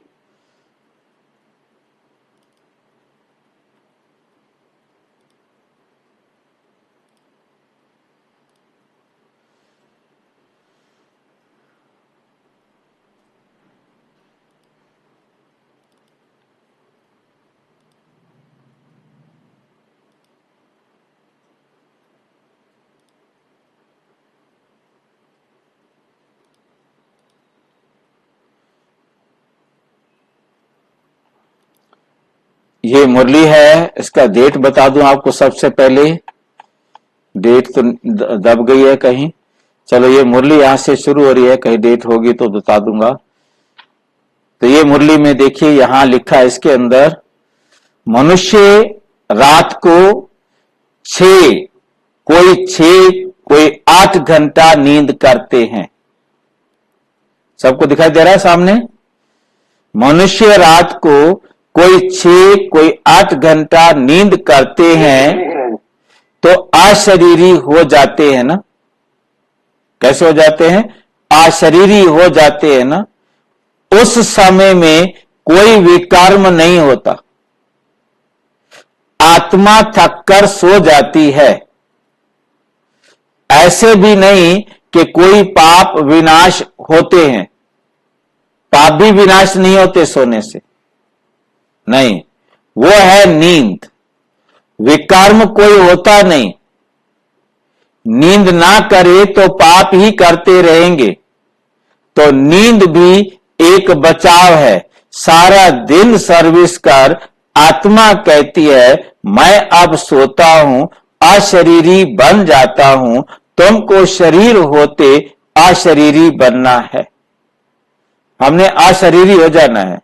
ये मुरली है, इसका डेट बता दूं आपको सबसे पहले। डेट तो दब गई है कहीं। चलो ये मुरली यहां से शुरू हो रही है, कहीं डेट होगी तो बता दूंगा। तो ये मुरली में देखिए यहां लिखा है इसके अंदर, मनुष्य रात को 6 कोई 8 घंटा नींद करते हैं। सबको दिखाई दे रहा है सामने? मनुष्य रात को कोई 6 कोई 8 घंटा नींद करते हैं तो अशरीरी हो जाते हैं ना। कैसे हो जाते हैं? अशरीरी हो जाते हैं ना। उस समय में कोई विकर्म नहीं होता, आत्मा थककर सो जाती है। ऐसे भी नहीं कि कोई पाप विनाश होते हैं, पाप भी विनाश नहीं होते सोने से, नहीं, वो है नींद। विकर्म कोई होता नहीं, नींद ना करे तो पाप ही करते रहेंगे। तो नींद भी एक बचाव है। सारा दिन सर्विस कर आत्मा कहती है मैं अब सोता हूं, अशरीरी बन जाता हूं, तुमको शरीर होते अशरीरी बनना है। हमने अशरीरी हो जाना है।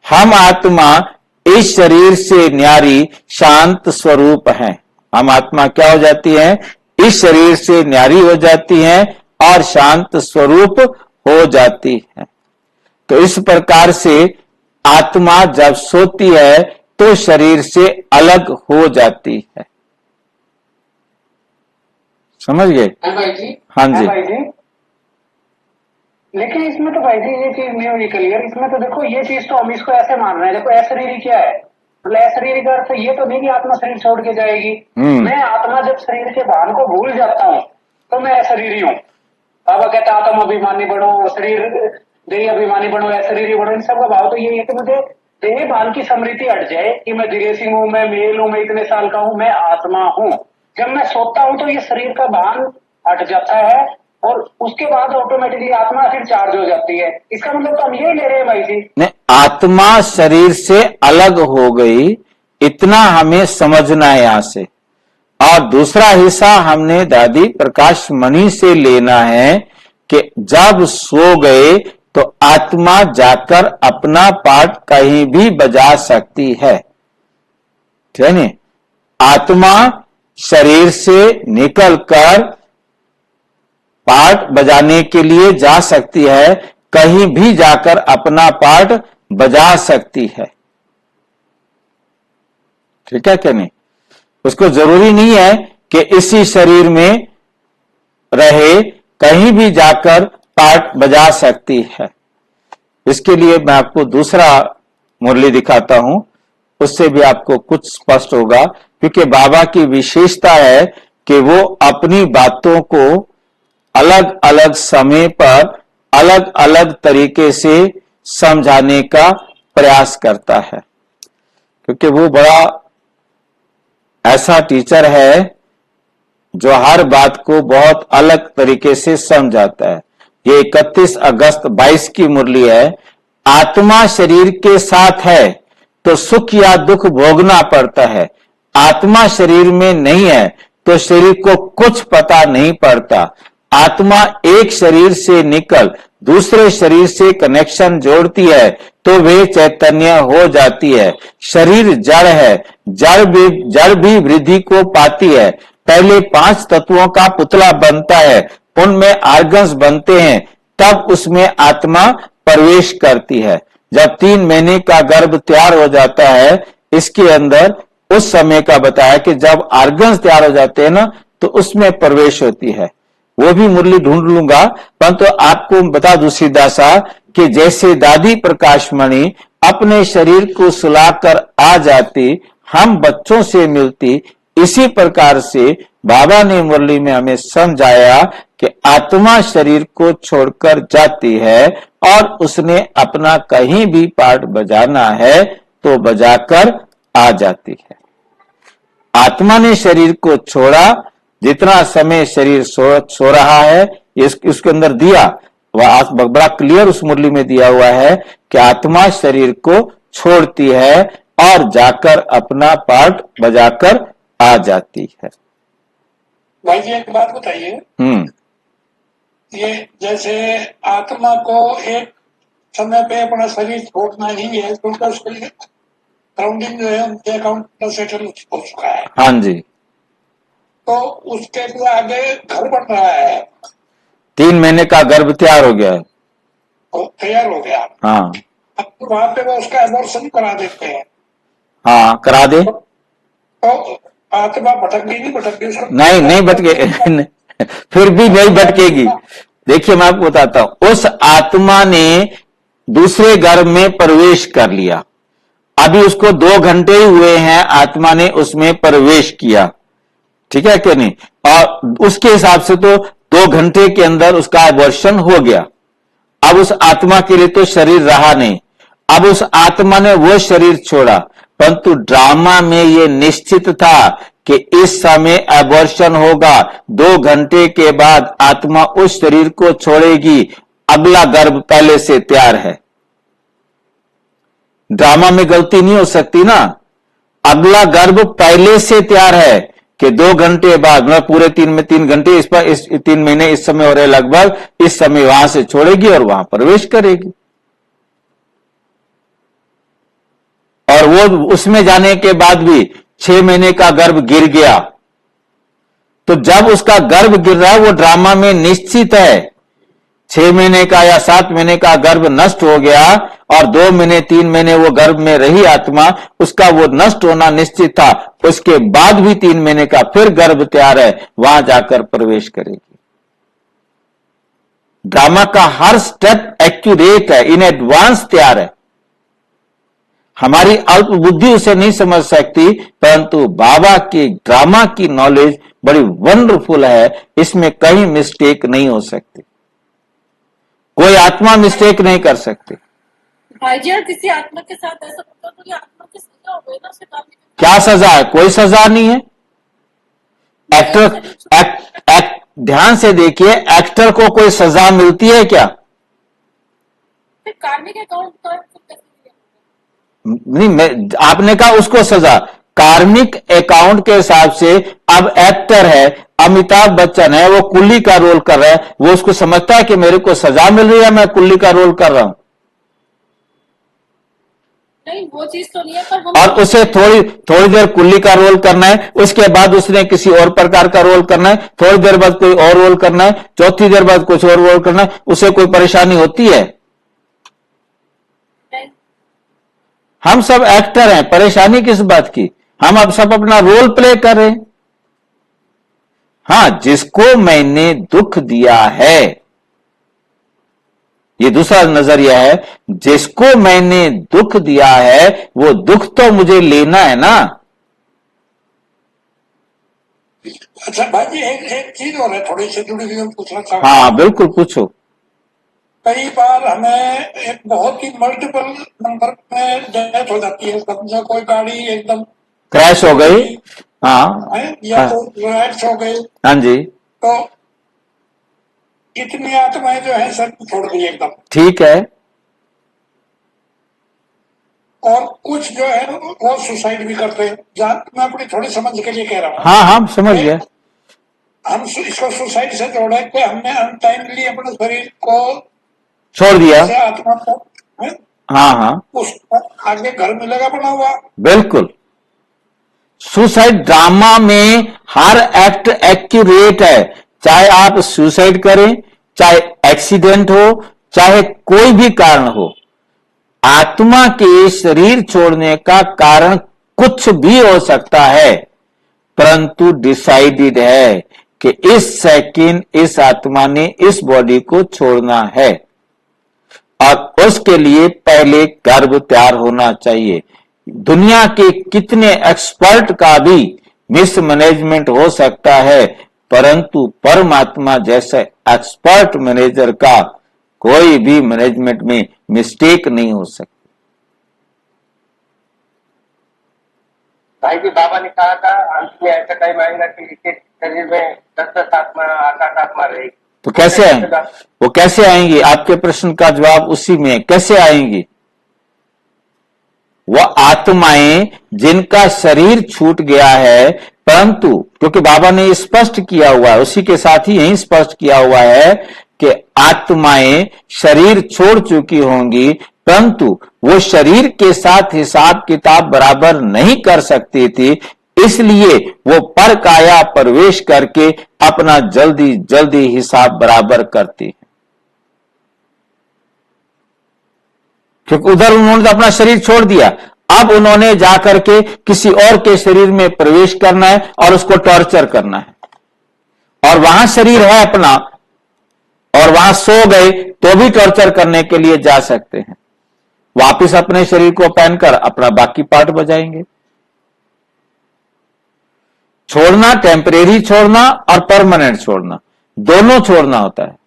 हम आत्मा इस शरीर से न्यारी शांत स्वरूप हैं। हम आत्मा क्या हो जाती है? इस शरीर से न्यारी हो जाती हैं और शांत स्वरूप हो जाती है। तो इस प्रकार से आत्मा जब सोती है तो शरीर से अलग हो जाती है। समझ गए? भाई जी, हाँ जी। भाई जी, लेकिन इसमें तो भाई जी ये चीज नहीं हुई क्लियर। इसमें तो देखो ये चीज तो हम इसको ऐसे मान रहे हैं, देखो अशरीरी क्या है, मतलब अशरीरी का अर्थ ये तो नहीं कि आत्मा शरीर छोड़ के जाएगी। मैं आत्मा जब शरीर के भान को भूल जाता हूँ तो मैं अशरीरी हूँ। बाबा कहता है आत्मा अभिमानी बनो, शरीर देह अभिमानी बनो, अशरीरी बनो। इन सबका भाव तो यही है कि मुझे देह भान की स्मृति हट जाए कि मैं धीरे सिंह हूँ, मैं मेल हूँ, मैं इतने साल का हूँ, मैं आत्मा हूँ। जब मैं सोता हूँ तो ये शरीर का भान हट जाता है और उसके बाद ऑटोमेटिकली आत्मा फिर चार्ज हो जाती है। इसका मतलब तो हम यही ले रहे हैं भाई जी। नहीं, आत्मा शरीर से अलग हो गई, इतना हमें समझना है यहां से। और दूसरा हिस्सा हमने दादी प्रकाश मणि से लेना है कि जब सो गए तो आत्मा जाकर अपना पाठ कहीं भी बजा सकती है। ठीक है नहीं? आत्मा शरीर से निकलकर पाठ बजाने के लिए जा सकती है, कहीं भी जाकर अपना पाठ बजा सकती है। ठीक है क्या नहीं? उसको जरूरी नहीं है कि इसी शरीर में रहे, कहीं भी जाकर पाठ बजा सकती है। इसके लिए मैं आपको दूसरा मुरली दिखाता हूं, उससे भी आपको कुछ स्पष्ट होगा। क्योंकि बाबा की विशेषता है कि वो अपनी बातों को अलग अलग समय पर अलग अलग तरीके से समझाने का प्रयास करता है। क्योंकि वो बड़ा ऐसा टीचर है जो हर बात को बहुत अलग तरीके से समझाता है। ये 31 अगस्त 22 की मुरली है। आत्मा शरीर के साथ है तो सुख या दुख भोगना पड़ता है, आत्मा शरीर में नहीं है तो शरीर को कुछ पता नहीं पड़ता। आत्मा एक शरीर से निकल दूसरे शरीर से कनेक्शन जोड़ती है तो वे चैतन्य हो जाती है। शरीर जड़ है, जड़ भी वृद्धि को पाती है। पहले 5 तत्वों का पुतला बनता है, उनमें आर्गन्स बनते हैं, तब उसमें आत्मा प्रवेश करती है। जब 3 महीने का गर्भ तैयार हो जाता है, इसके अंदर उस समय का बताया कि जब आर्गन्स तैयार हो जाते हैं ना तो उसमें प्रवेश होती है। वो भी मुरली ढूंढ लूंगा, परंतु आपको बता दूं सीधा सा कि जैसे दादी प्रकाश मणि अपने शरीर को सुलाकर आ जाती, हम बच्चों से मिलती, इसी प्रकार से बाबा ने मुरली में हमें समझाया कि आत्मा शरीर को छोड़कर जाती है और उसने अपना कहीं भी पाठ बजाना है तो बजाकर आ जाती है। आत्मा ने शरीर को छोड़ा, जितना समय शरीर सो रहा है, इसके अंदर दिया वह बड़ा क्लियर उस मुरली में दिया हुआ है कि आत्मा शरीर को छोड़ती है और जाकर अपना पाठ बजाकर आ जाती है। भाई जी एक बात बताइए, ये जैसे आत्मा को एक समय पे अपना शरीर छोड़ना ही है क्योंकि उसके लिए ग्राउंडिंग जो है उनके अकाउंट में सेटल हो चुका है। हाँ जी। तो उसके लिए आगे घर बन रहा है, 3 महीने का गर्भ तैयार हो गया है, तैयार हो गया। हाँ। अब वहां पे वो उसका एबॉर्शन करा देते हैं। हाँ करा दे। तो आत्मा भटकगी नहीं भटकगी उसको? नहीं भटके फिर भी नहीं भटकेगी। देखिए मैं आपको बताता हूं, उस आत्मा ने दूसरे गर्भ में प्रवेश कर लिया, अभी उसको 2 घंटे ही हुए हैं, आत्मा ने उसमें प्रवेश किया, ठीक है कि नहीं? और उसके हिसाब से तो 2 घंटे के अंदर उसका एबॉर्शन हो गया। अब उस आत्मा के लिए तो शरीर रहा नहीं, अब उस आत्मा ने वो शरीर छोड़ा, परंतु ड्रामा में ये निश्चित था कि इस समय एबॉर्शन होगा, 2 घंटे के बाद आत्मा उस शरीर को छोड़ेगी, अगला गर्भ पहले से तैयार है। ड्रामा में गलती नहीं हो सकती ना, अगला गर्भ पहले से तैयार है कि 2 घंटे बाद, मैं पूरे 3 घंटे इस पर, इस 3 महीने इस समय हो रहे लगभग, इस समय वहां से छोड़ेगी और वहां प्रवेश करेगी। और वो उसमें जाने के बाद भी 6 महीने का गर्भ गिर गया, तो जब उसका गर्भ गिर रहा है वो ड्रामा में निश्चित है। 6 महीने का या 7 महीने का गर्भ नष्ट हो गया और 2 महीने 3 mहीने वो गर्भ में रही आत्मा, उसका वो नष्ट होना निश्चित था। उसके बाद भी 3 महीने का फिर गर्भ तैयार है, वहां जाकर प्रवेश करेगी। ड्रामा का हर स्टेप एक्यूरेट है, इन एडवांस तैयार है। हमारी अल्प बुद्धि उसे नहीं समझ सकती, परंतु बाबा की ड्रामा की नॉलेज बड़ी वंडरफुल है, इसमें कहीं मिस्टेक नहीं हो सकती, कोई आत्मा मिस्टेक नहीं कर सकती। भाई जी, किसी आत्मा के साथ ऐसा होता तो ये आत्मा की सजा हो गई ना, उसे काफी क्या सजा है? कोई सजा नहीं है। ध्यान से देखिए, एक्टर को कोई सजा मिलती है क्या? फिर कार्मिक अकाउंट का नहीं, आपने कहा उसको सजा, कार्मिक अकाउंट के हिसाब से अब एक्टर है, अमिताभ बच्चन है, वो कुल्ली का रोल कर रहा है, वो उसको समझता है कि मेरे को सजा मिल रही है, मैं कुल्ली का रोल कर रहा हूं। नहीं, वो चीज तो नहीं है, पर हम और उसे थोड़ी देर कुल्ली का रोल करना है, उसके बाद उसने किसी और प्रकार का रोल करना है, थोड़ी देर बाद कोई और रोल करना है, चौथी देर बाद कुछ और रोल करना है, उसे कोई परेशानी होती है? नहीं, हम सब एक्टर हैं, परेशानी किस बात की? हम अब सब अपना रोल प्ले कर रहे हैं। हाँ, जिसको मैंने दुख दिया है, ये दूसरा नजरिया है, जिसको मैंने दुख दिया है वो दुख तो मुझे लेना है ना। अच्छा भाई जी, एक चीज और है, थोड़ी सी जुड़ी हुई मैं पूछना चाहूंगा। हाँ बिल्कुल पूछो। कई बार हमें एक बहुत ही मल्टीपल नंबर में डेथ हो जाती है, समझो कोई गाड़ी एकदम क्रैश हो गई, हाँ है, या तो रैश हो गई, हाँ जी, तो इतनी आत्माएं जो है सर छोड़ दी एकदम, ठीक है। और कुछ जो है वो सुसाइड भी करते हैं। मैं अपनी थोड़ी समझ के लिए कह रहा हूँ। हाँ हाँ समझ गया। हम इसको सुसाइड से जोड़े कि हमने अनटाइमली अपने शरीर को छोड़ दिया, से आत्मा को है? हाँ हाँ उसको आगे घर मिलेगा बना हुआ। बिल्कुल। सुसाइड ड्रामा में हर एक्ट एक्यूरेट है, चाहे आप सुसाइड करें, चाहे एक्सीडेंट हो, चाहे कोई भी कारण हो, आत्मा के शरीर छोड़ने का कारण कुछ भी हो सकता है, परंतु डिसाइडेड है कि इस सेकंड इस आत्मा ने इस बॉडी को छोड़ना है, और उसके लिए पहले गर्भ तैयार होना चाहिए। दुनिया के कितने एक्सपर्ट का भी मिसमैनेजमेंट हो सकता है, परंतु परमात्मा जैसे एक्सपर्ट मैनेजर का कोई भी मैनेजमेंट में मिस्टेक नहीं हो सकती। भाई जी, बाबा ने कहा था अंत में ऐसा टाइम आएगा कि इसके शरीर में 10 आत्मा 8 आत्मा रहेगी, तो कैसे आएंगी? वो कैसे आएंगी? आपके प्रश्न का जवाब उसी में है, कैसे आएंगी? वह आत्माएं जिनका शरीर छूट गया है, परंतु क्योंकि बाबा ने स्पष्ट किया हुआ है, उसी के साथ ही यही स्पष्ट किया हुआ है कि आत्माएं शरीर छोड़ चुकी होंगी, परंतु वो शरीर के साथ हिसाब किताब बराबर नहीं कर सकती थी, इसलिए वो पर काया प्रवेश करके अपना जल्दी जल्दी हिसाब बराबर करती है। क्योंकि उधर उन्होंने तो अपना शरीर छोड़ दिया, अब उन्होंने जाकर के किसी और के शरीर में प्रवेश करना है और उसको टॉर्चर करना है, और वहां शरीर है अपना, और वहां सो गए तो भी टॉर्चर करने के लिए जा सकते हैं, वापिस अपने शरीर को पहनकर अपना बाकी पार्ट बजाएंगे। छोड़ना, टेम्परेरी छोड़ना और परमानेंट छोड़ना, दोनों छोड़ना होता है।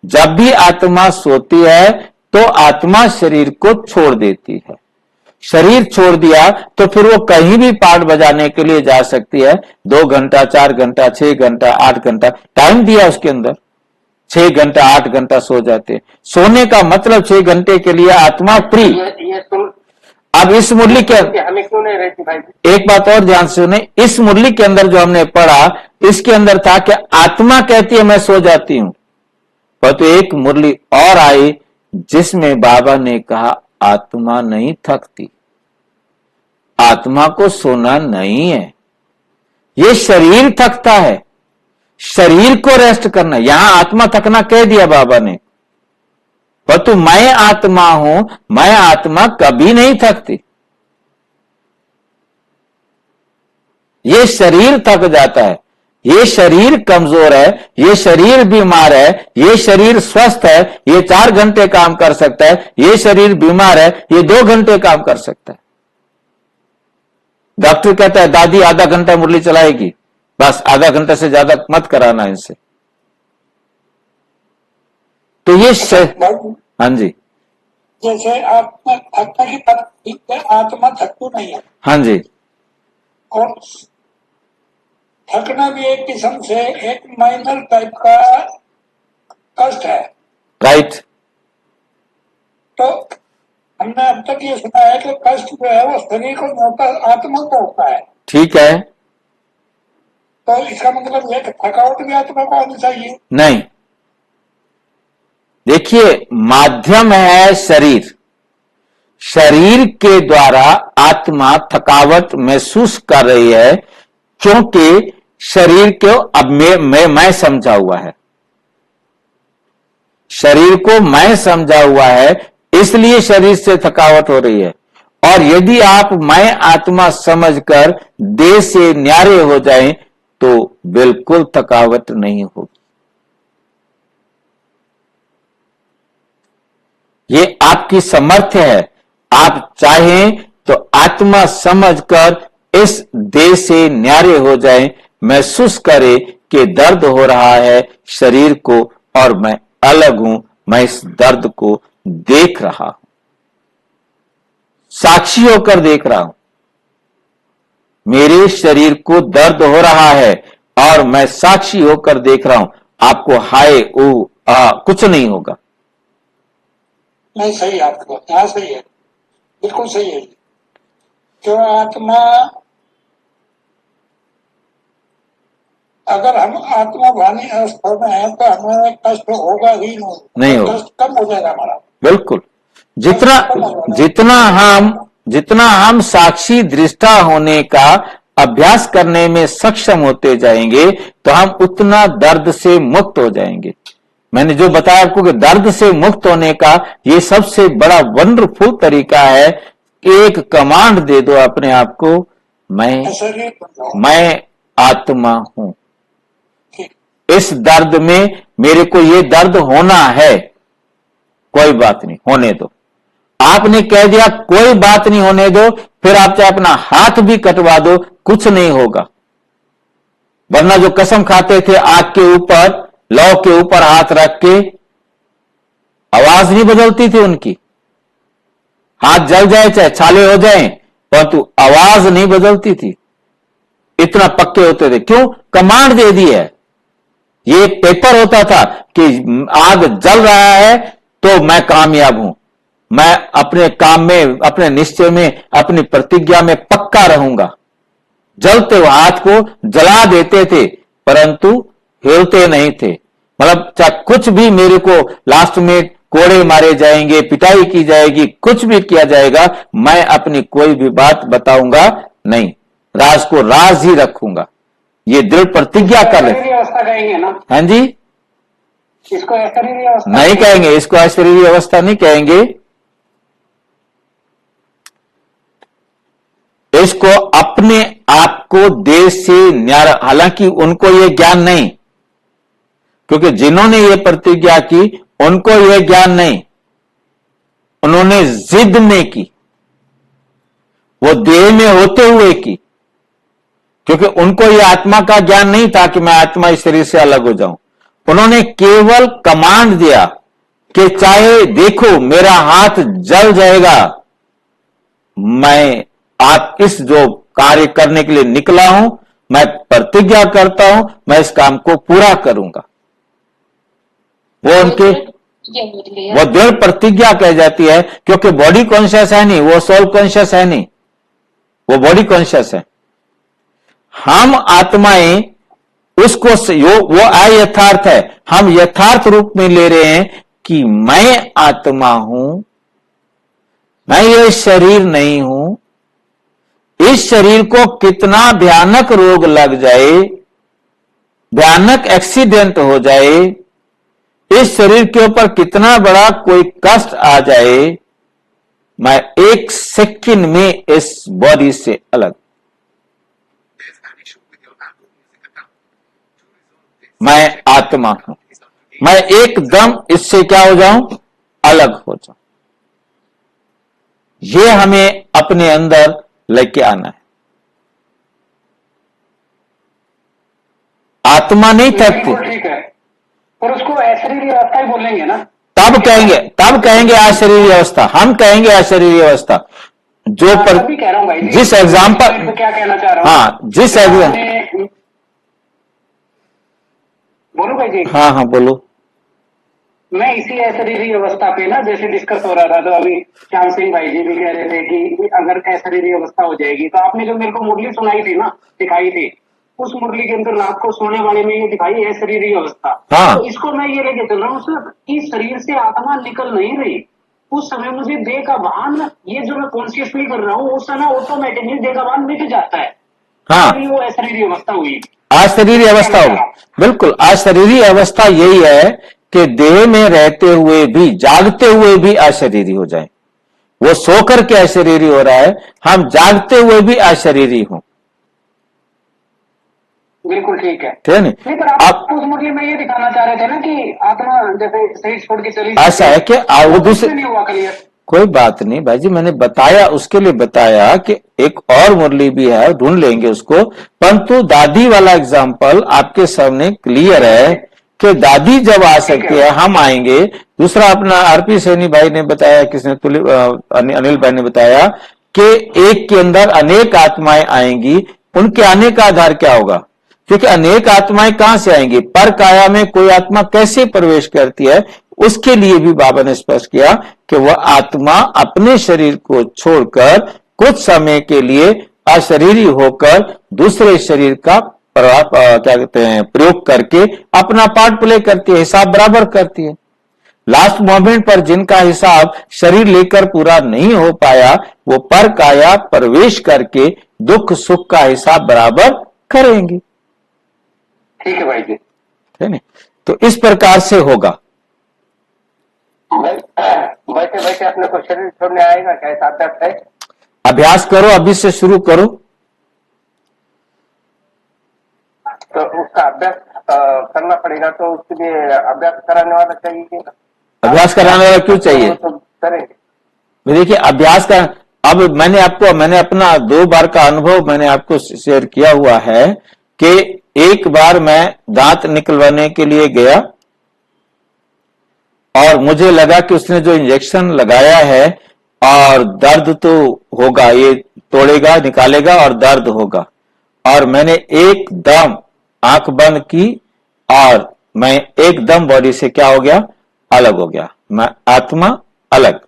जब भी आत्मा सोती है तो आत्मा शरीर को छोड़ देती है। शरीर छोड़ दिया तो फिर वो कहीं भी पाठ बजाने के लिए जा सकती है। 2 घंटा, 4 घंटा, 6 घंटा, 8 घंटा टाइम दिया उसके अंदर, 6 घंटा 8 घंटा सो जाते। सोने का मतलब 6 घंटे के लिए आत्मा फ्री। ये सुन, अब इस मुरली के हमें क्यों नहीं रहती भाई? एक बात और ध्यान से सुने, इस मुरली के अंदर जो हमने पढ़ा, इसके अंदर था कि आत्मा कहती है मैं सो जाती हूं, पर तो एक मुरली और आई जिसमें बाबा ने कहा आत्मा नहीं थकती, आत्मा को सोना नहीं है, ये शरीर थकता है, शरीर को रेस्ट करना। यहां आत्मा थकना कह दिया बाबा ने, पर तो मैं आत्मा हूं, मैं आत्मा कभी नहीं थकती। ये शरीर थक जाता है, ये शरीर कमजोर है, ये शरीर बीमार है, ये शरीर स्वस्थ है, ये 4 घंटे काम कर सकता है, ये शरीर बीमार है, ये 2 घंटे काम कर सकता है। डॉक्टर कहता है दादी आधा घंटा मुरली चलाएगी, बस आधा घंटा से ज्यादा मत कराना इनसे। तो ये हाँ जी, जैसे आत्मा थकने की बात ठीक है, आत्मा थकती नहीं है, हाँ जी, और थकना भी एक किस्म से एक माइनर टाइप का कष्ट है। राइट। तो हमने अब तक ये सुना है कि कष्ट जो है वो शरीर को नहीं होता, आत्मा को होता है। ठीक है। तो इसका मतलब यह थकावट भी आत्मा को आनी चाहिए? नहीं, देखिए माध्यम है शरीर, शरीर के द्वारा आत्मा थकावट महसूस कर रही है, क्योंकि शरीर को अब मैं समझा हुआ है, शरीर को मैं समझा हुआ है, इसलिए शरीर से थकावट हो रही है। और यदि आप मैं आत्मा समझकर देह से न्यारे हो जाएं तो बिल्कुल थकावट नहीं होगी। ये आपकी सामर्थ्य है, आप चाहें तो आत्मा समझकर इस देह से न्यारे हो जाएं, महसूस करें कि दर्द हो रहा है शरीर को और मैं अलग हूं, मैं इस दर्द को देख रहा हूं, साक्षी होकर देख रहा हूं। मेरे शरीर को दर्द हो रहा है और मैं साक्षी होकर देख रहा हूं। आपको हाय ओ कुछ नहीं होगा। नहीं, सही आपकी बात, यहाँ सही है, बिल्कुल सही है। जो आत्मा, अगर हम आत्मा भानी अवस्था में है तो हमें कष्ट होगा ही नहीं होगा, कष्ट कम हो जाएगा हमारा। बिल्कुल। जितना हम साक्षी दृष्टा होने का अभ्यास करने में सक्षम होते जाएंगे तो हम उतना दर्द से मुक्त हो जाएंगे। मैंने जो बताया आपको कि दर्द से मुक्त होने का ये सबसे बड़ा वंडरफुल तरीका है कि एक कमांड दे दो अपने आप को, मैं आत्मा हूं, इस दर्द में मेरे को ये दर्द होना है, कोई बात नहीं, होने दो। आपने कह दिया कोई बात नहीं होने दो, फिर आप चाहे अपना हाथ भी कटवा दो, कुछ नहीं होगा। वरना जो कसम खाते थे आग के ऊपर, लौ के ऊपर हाथ रख के, आवाज नहीं बदलती थी उनकी, हाथ जल जाए चाहे छाले हो जाए, परंतु आवाज नहीं बदलती थी, इतना पक्के होते थे। क्यों? कमांड दे दी है। ये एक पेपर होता था कि आग जल रहा है तो मैं कामयाब हूं, मैं अपने काम में, अपने निश्चय में, अपनी प्रतिज्ञा में पक्का रहूंगा। जलते हुए हाथ को जला देते थे परंतु हिलते नहीं थे। मतलब चाहे कुछ भी मेरे को लास्ट में कोड़े मारे जाएंगे, पिटाई की जाएगी, कुछ भी किया जाएगा, मैं अपनी कोई भी बात बताऊंगा नहीं, राज को राज ही रखूंगा। ये दृढ़ प्रतिज्ञा कर ले। अवस्था कहेंगे ना? हाँ जी, इसको अशरीरी अवस्था नहीं कहेंगे, इसको अशरीरी अवस्था नहीं कहेंगे, इसको अपने आप को देह से न्यारा। हालांकि उनको ये ज्ञान नहीं, क्योंकि जिन्होंने ये प्रतिज्ञा की उनको ये ज्ञान नहीं, उन्होंने जिद में की, वो देह में होते हुए की। क्योंकि उनको ये आत्मा का ज्ञान नहीं था कि मैं आत्मा इस शरीर से अलग हो जाऊं। उन्होंने केवल कमांड दिया कि चाहे देखो मेरा हाथ जल जाएगा, मैं आप इस जो कार्य करने के लिए निकला हूं, मैं प्रतिज्ञा करता हूं, मैं इस काम को पूरा करूंगा। वो उनके वो दृढ़ प्रतिज्ञा कह जाती है, क्योंकि बॉडी कॉन्शियस है नहीं, वो सोल कॉन्शियस है नहीं, वो बॉडी कॉन्शियस है। हम आत्माएं उसको वो अयथार्थ है, हम यथार्थ रूप में ले रहे हैं कि मैं आत्मा हूं, मैं ये शरीर नहीं हूं। इस शरीर को कितना भयानक रोग लग जाए, भयानक एक्सीडेंट हो जाए, इस शरीर के ऊपर कितना बड़ा कोई कष्ट आ जाए, मैं 1 सेकंड में इस बॉडी से अलग, मैं आत्मा हूं, मैं एकदम इससे क्या हो जाऊं, अलग हो जाऊं। ये हमें अपने अंदर लेके आना है। आत्मा नहीं थकती। ठीक है, और उसको अशरीरी अवस्था ही बोलेंगे ना? तब कहेंगे अशरीरी अवस्था, हम कहेंगे अशरीरी अवस्था। जो पर भी कह रहा हूं भाई, जिस एग्जाम्पल, तो क्या कहना चाह रहा हूं? हाँ जिस एग्जाम्पल, बोलो भाई जी। हाँ बोलो। मैं इसी अशरीरी अवस्था पे ना, जैसे डिस्कस हो रहा था, तो अभी श्याम सिंह भाई जी भी कह रहे थे कि अगर अशरीरी अवस्था हो जाएगी, तो आपने जो मेरे को मुरली सुनाई थी ना, दिखाई थी, उस मुरली के अंदर रात को सोने वाले में ये दिखाई अशरीरी अवस्था। हाँ। तो इसको मैं ये लेके चल रहा हूँ सर कि शरीर से आत्मा निकल नहीं रही, उस समय मुझे देह का भान, ये जो मैं कॉन्शियसली कर रहा हूँ, उस समय ऑटोमेटिकली देह का भान मिट जाता है। हाँ, वो अशरीरी अवस्था हुई, अशरीरी अवस्था होगी। बिल्कुल, अशरीरी अवस्था यही है कि देह में रहते हुए भी, जागते हुए भी अशरीरी हो जाए। वो सोकर के अशरीरी हो रहा है, हम जागते हुए भी अशरीरी हो। बिल्कुल ठीक है, ठीक है नहीं, पर आप उस मुरली में ये दिखाना चाह रहे थे ना कि आत्मा जैसे शरीर छोड़ के चली, ऐसा है कि वो दूसरे नहीं हुआ क्लियर। कोई बात नहीं भाई जी, मैंने बताया, उसके लिए बताया कि एक और मुरली भी है, ढूंढ लेंगे उसको। परंतु दादी वाला एग्जाम्पल आपके सामने क्लियर है कि दादी जब आ सकती है, हम आएंगे। दूसरा अपना आरपी सैनी भाई ने बताया, किसने, अनिल भाई ने बताया कि एक के अंदर अनेक आत्माएं आएंगी। उनके आने का आधार क्या होगा? क्योंकि अनेक आत्माएं कहां से आएंगी? पर काया में कोई आत्मा कैसे प्रवेश करती है, उसके लिए भी बाबा ने स्पष्ट किया कि वह आत्मा अपने शरीर को छोड़कर कुछ समय के लिए अशरीरी होकर दूसरे शरीर का क्या कहते हैं, प्रयोग करके अपना पार्ट प्ले करती है, हिसाब बराबर करती है। लास्ट मोमेंट पर जिनका हिसाब शरीर लेकर पूरा नहीं हो पाया, वो पर काया प्रवेश करके दुख सुख का हिसाब बराबर करेंगे। ठीक है भाई जी, है ना? तो इस प्रकार से होगा। बैठे बैठे अपने को शरीर छोड़ने आएगा क्या? ऐसा अभ्यास है? अभ्यास करो, अभी से शुरू करो। तो उसका अभ्यास करना पड़ेगा, तो उसके लिए अभ्यास कराने वाला चाहिए। अभ्यास कराने वाला क्यों चाहिए? तो करेंगे। देखिए, अभ्यास का, अब मैंने अपना 2 बार का अनुभव मैंने आपको शेयर किया हुआ है कि एक बार मैं दांत निकलवाने के लिए गया और मुझे लगा कि उसने जो इंजेक्शन लगाया है और दर्द तो होगा, ये तोड़ेगा, निकालेगा और दर्द होगा। और मैंने एकदम आंख बंद की और मैं एकदम बॉडी से क्या हो गया, अलग हो गया, मैं आत्मा अलग।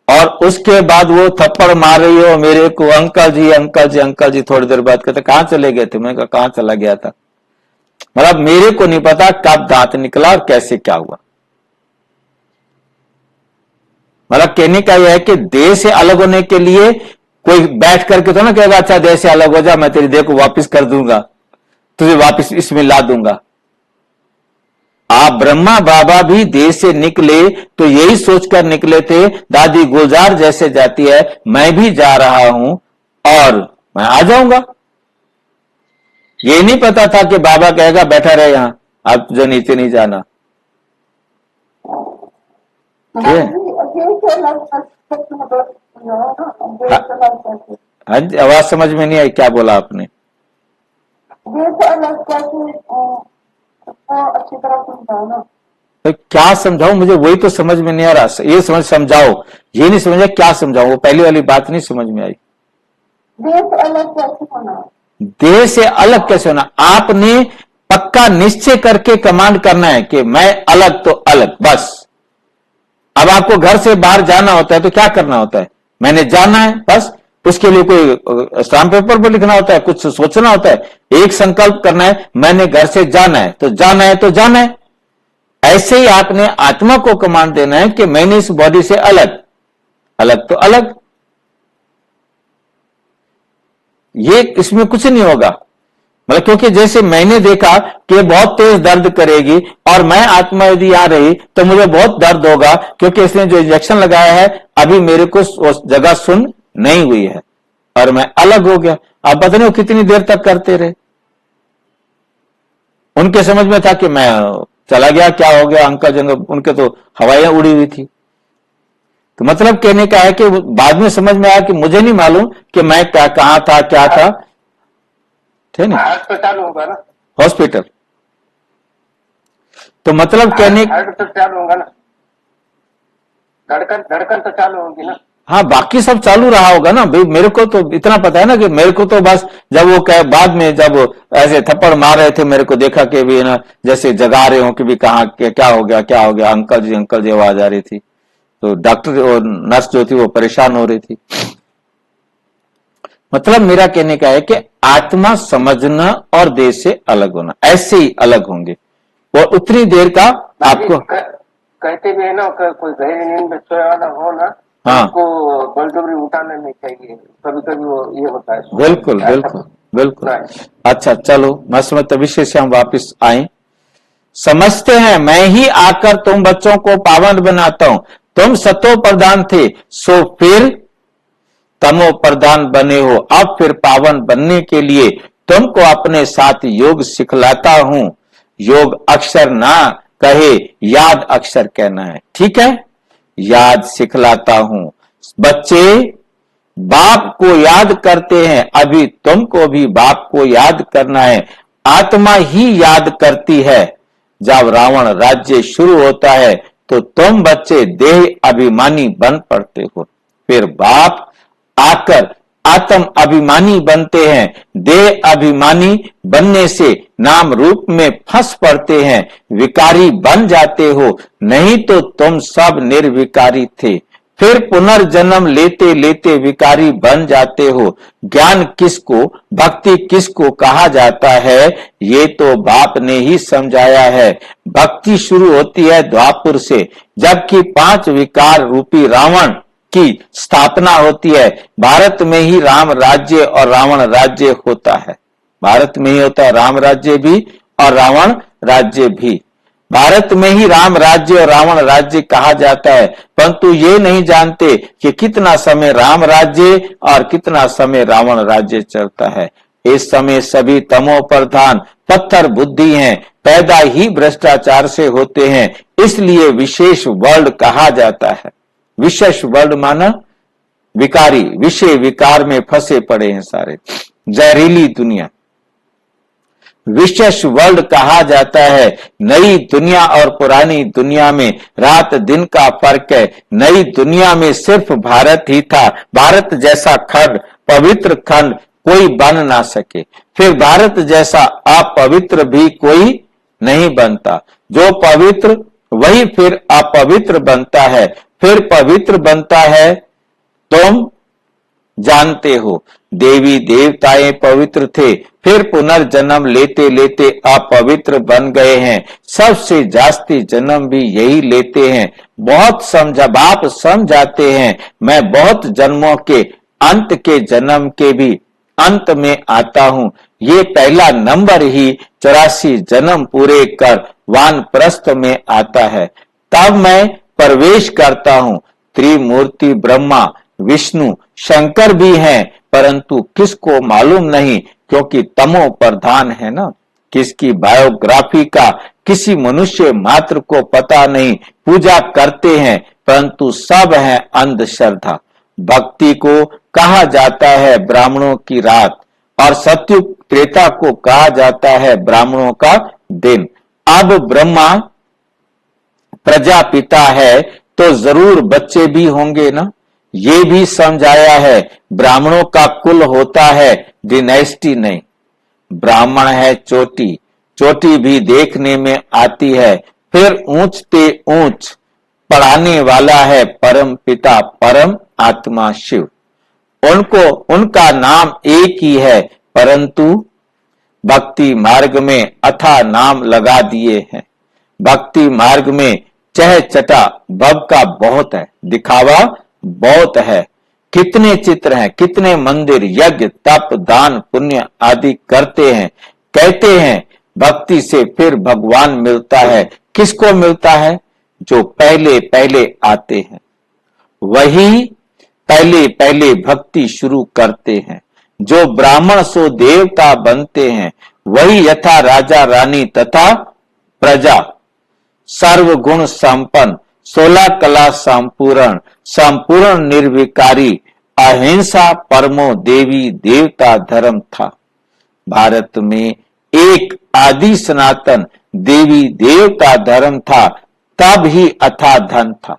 और उसके बाद वो थप्पड़ मार रही हो मेरे को, अंकल जी अंकल जी अंकल जी। थोड़ी देर बाद कहते कहां चले गए थे? मैंने कहा कहां चला गया था, मतलब मेरे को नहीं पता कब दांत निकला और कैसे क्या हुआ। मतलब कहने का यह है कि देह से अलग होने के लिए कोई बैठ करके तो ना कहेगा अच्छा देह से अलग हो जा, मैं तेरी देह को वापस कर दूंगा, तुझे वापस इसमें ला दूंगा। आप ब्रह्मा बाबा भी देह से निकले तो यही सोचकर निकले थे, दादी गुलजार जैसे जाती है मैं भी जा रहा हूं और मैं आ जाऊंगा। ये नहीं पता था कि बाबा कहेगा बैठा रहे यहां, आप तुझे नीचे नहीं जाना। हाँ जी, आवाज समझ में नहीं आई, क्या बोला आपने? देह से अलग कैसे तो अच्छी तरह समझाओ ना। तो क्या समझाऊं, मुझे वही तो समझ में नहीं आ रहा। ये समझाओ, ये नहीं समझा क्या समझाऊं, वो पहली वाली बात नहीं समझ में आई। देह से अलग कैसे होना? देह से अलग कैसे होना? आपने पक्का निश्चय करके कमांड करना है कि मैं अलग तो अलग, बस। अब आपको घर से बाहर जाना होता है तो क्या करना होता है? मैंने जाना है, बस। उसके लिए कोई स्टाम्प पेपर पर लिखना होता है, कुछ सोचना होता है। एक संकल्प करना है, मैंने घर से जाना है तो जाना है तो जाना है। ऐसे ही आपने आत्मा को कमांड देना है कि मैंने इस बॉडी से अलग, अलग तो अलग। ये इसमें कुछ नहीं होगा, मतलब क्योंकि जैसे मैंने देखा कि बहुत तेज दर्द करेगी और मैं आत्मा यदि आ रही तो मुझे बहुत दर्द होगा, क्योंकि इसने जो इंजेक्शन लगाया है अभी मेरे को उस जगह सुन नहीं हुई है और मैं अलग हो गया। आप पता नहीं वो कितनी देर तक करते रहे। उनके समझ में था कि मैं चला गया, क्या हो गया अंकल जंग, उनके तो हवाइयां उड़ी हुई थी। तो मतलब कहने का है कि बाद में समझ में आया कि मुझे नहीं मालूम कि मैं क्या, कहां था, क्या था, ठीक है। हार्ट तो चालू होगा ना, हॉस्पिटल। तो मतलब कहने, हार्ट तो चालू होगा ना, धड़कन तो चालू होगी ना। हाँ बाकी सब चालू रहा होगा ना भाई। मेरे को तो इतना पता है ना कि मेरे को तो बस जब वो कहे बाद में जब ऐसे थप्पड़ मार रहे थे, मेरे को देखा कि भी ना जैसे जगा रहे हो कि भी कहाँ क्या हो गया, क्या हो गया, अंकल जी आवाज आ रही थी। तो डॉक्टर और नर्स जो थी वो परेशान हो रही थी। मतलब मेरा कहने का है कि आत्मा समझना और देह से अलग होना, ऐसे ही अलग होंगे और उतनी देर का आपको कहते भी है ना, कोई गहरी नींद में सोया वाला हो ना, हाँ उसको बलजबरी उठाना नहीं चाहिए, कभी कभी वो ये होता है। बिल्कुल बिल्कुल बिल्कुल। अच्छा चलो, मैं समझता विषय से हम वापिस आए। समझते हैं मैं ही आकर तुम बच्चों को पावन बनाता हूं। तुम सतो प्रधान थे, सो फिर तमो प्रधान बने हो। अब फिर पावन बनने के लिए तुमको अपने साथ योग सिखलाता हूं। योग अक्षर ना कहे, याद अक्षर कहना है, ठीक है। याद सिखलाता हूं। बच्चे बाप को याद करते हैं, अभी तुमको भी बाप को याद करना है। आत्मा ही याद करती है। जब रावण राज्य शुरू होता है तो तुम बच्चे देह अभिमानी बन पड़ते हो, फिर बाप आकर आत्म अभिमानी बनते हैं। देह अभिमानी बनने से नाम रूप में फंस पड़ते हैं, विकारी बन जाते हो। नहीं तो तुम सब निर्विकारी थे, फिर पुनर्जन्म लेते लेते विकारी बन जाते हो। ज्ञान किसको, भक्ति किसको कहा जाता है, ये तो बाप ने ही समझाया है। भक्ति शुरू होती है द्वापुर से, जबकि 5 विकार रूपी रावण की स्थापना होती है। भारत में ही राम राज्य और रावण राज्य होता है। भारत में ही होता है राम राज्य भी और रावण राज्य भी। भारत में ही राम राज्य और रावण राज्य कहा जाता है, परंतु ये नहीं जानते कि कितना समय राम राज्य और कितना समय रावण राज्य चलता है। इस समय सभी तमो प्रधान पत्थर बुद्धि हैं, पैदा ही भ्रष्टाचार से होते हैं, इसलिए विशेष वर्ल्ड कहा जाता है। विशेष वर्ल्ड माना विकारी, विषय विकार में फंसे पड़े हैं सारे, जहरीली दुनिया। विशेष वर्ल्ड कहा जाता है। नई दुनिया और पुरानी दुनिया में रात दिन का फर्क है। नई दुनिया में सिर्फ भारत ही था। भारत जैसा खंड, पवित्र खंड कोई बन ना सके, फिर भारत जैसा अपवित्र भी कोई नहीं बनता। जो पवित्र वही फिर अपवित्र बनता है, फिर पवित्र बनता है। तुम जानते हो देवी देवताएं पवित्र थे, फिर पुनर्जन्म लेते लेते अपवित्र बन गए हैं। सबसे जास्ती जन्म भी यही लेते हैं। बहुत समझा बाप समझाते हैं, मैं बहुत जन्मों के अंत के जन्म के भी अंत में आता हूं। ये पहला नंबर ही 84 जन्म पूरे कर वानप्रस्थ में आता है। तब मैं प्रवेश करता हूं। त्रिमूर्ति ब्रह्मा विष्णु शंकर भी हैं, परंतु किसको मालूम नहीं, क्योंकि तमो प्रधान है ना। किसकी बायोग्राफी का किसी मनुष्य मात्र को पता नहीं। पूजा करते हैं परंतु सब है अंधश्रद्धा। भक्ति को कहा जाता है ब्राह्मणों की रात, और सतयुग त्रेता को कहा जाता है ब्राह्मणों का दिन। अब ब्रह्मा प्रजापिता है तो जरूर बच्चे भी होंगे ना, ये भी समझाया है। ब्राह्मणों का कुल होता है, डिनेस्टी नहीं। ब्राह्मण है चोटी, चोटी भी देखने में आती है। फिर ऊंचते ऊंच पढ़ाने वाला है परम पिता परम आत्मा शिव। उनका नाम एक ही है, परंतु भक्ति मार्ग में अथाह नाम लगा दिए हैं। भक्ति मार्ग में चह चटा भव का बहुत है, दिखावा बहुत है। कितने चित्र हैं, कितने मंदिर, यज्ञ, तप, दान, पुण्य आदि करते हैं। कहते हैं भक्ति से फिर भगवान मिलता है। किसको मिलता है? जो पहले पहले आते हैं, वही पहले पहले भक्ति शुरू करते हैं। जो ब्राह्मण सो देवता बनते हैं, वही यथा राजा रानी तथा प्रजा। सर्वगुण संपन्न, 16 कला संपूर्ण, संपूर्ण निर्विकारी, अहिंसा परमो देवी देवता धर्म था। भारत में एक आदि सनातन देवी देवता धर्म था, तब ही अथाह धन था।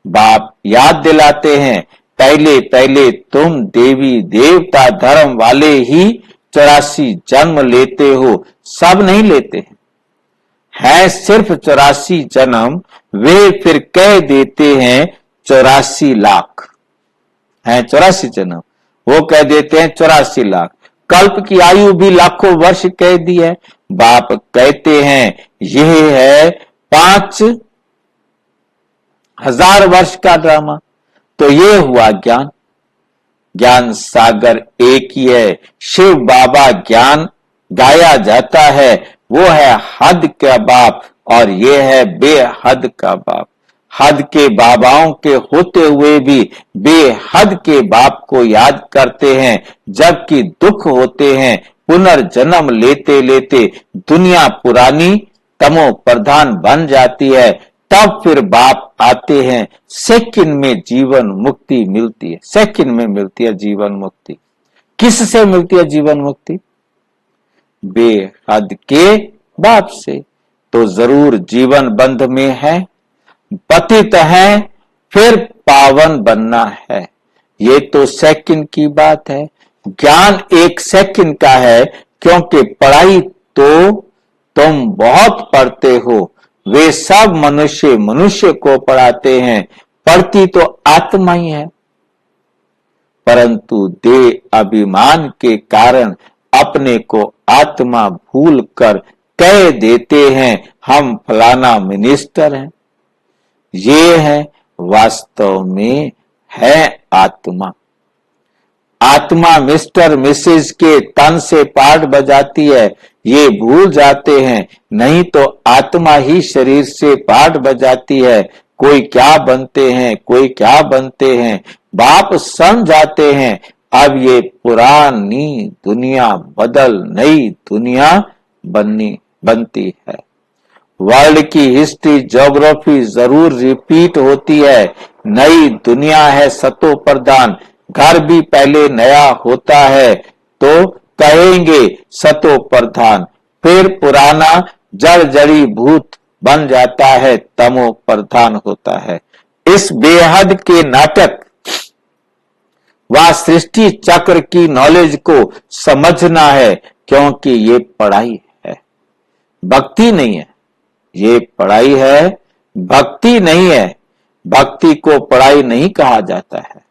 बाप याद दिलाते हैं, पहले पहले तुम देवी देवता धर्म वाले ही 84 जन्म लेते हो, सब नहीं लेते हैं। है सिर्फ 84 जन्म, वे फिर कह देते हैं 84 लाख है। 84 जन्म वो कह देते हैं 84 लाख। कल्प की आयु भी लाखों वर्ष कह दी है। बाप कहते हैं यह है 5000 वर्ष का ड्रामा। तो ये हुआ ज्ञान। ज्ञान सागर एक ही है। शिव बाबा ज्ञान गाया जाता है, वो है हद का बाप और ये है बेहद का बाप। हद के बाबाओं के होते हुए भी बेहद के बाप को याद करते हैं, जबकि दुख होते हैं। पुनर्जन्म लेते लेते दुनिया पुरानी तमो प्रधान बन जाती है, तब फिर बाप आते हैं। सेकंड में जीवन मुक्ति मिलती है, सेकंड में मिलती है जीवन मुक्ति। किससे मिलती है जीवन मुक्ति? बेहद के बाप से। तो जरूर जीवन बंध में है, पतित है, फिर पावन बनना है। ये तो सेकंड की बात है। ज्ञान 1 सेकंड का है, क्योंकि पढ़ाई तो तुम बहुत पढ़ते हो। वे सब मनुष्य मनुष्य को पढ़ाते हैं, पढ़ती तो आत्मा ही है। परंतु देह अभिमान के कारण अपने को आत्मा भूल कर कह देते हैं हम फलाना मिनिस्टर हैं। ये है, वास्तव में है आत्मा। आत्मा मिस्टर मिसेज के तन से पाठ बजाती है, ये भूल जाते हैं। नहीं तो आत्मा ही शरीर से पाठ बजाती है। कोई क्या बनते हैं, कोई क्या बनते हैं। बाप समझाते हैं अब ये पुरानी दुनिया बदल नई दुनिया बनती है। वर्ल्ड की हिस्ट्री ज्योग्राफी जरूर रिपीट होती है। नई दुनिया है सतो प्रधान। घर भी पहले नया होता है तो कहेंगे सतो प्रधान, फिर पुराना जड़ जड़ी भूत बन जाता है, तमो प्रधान होता है। इस बेहद के नाटक व सृष्टि चक्र की नॉलेज को समझना है, क्योंकि ये पढ़ाई है, भक्ति नहीं है। ये पढ़ाई है, भक्ति नहीं है। भक्ति को पढ़ाई नहीं कहा जाता है,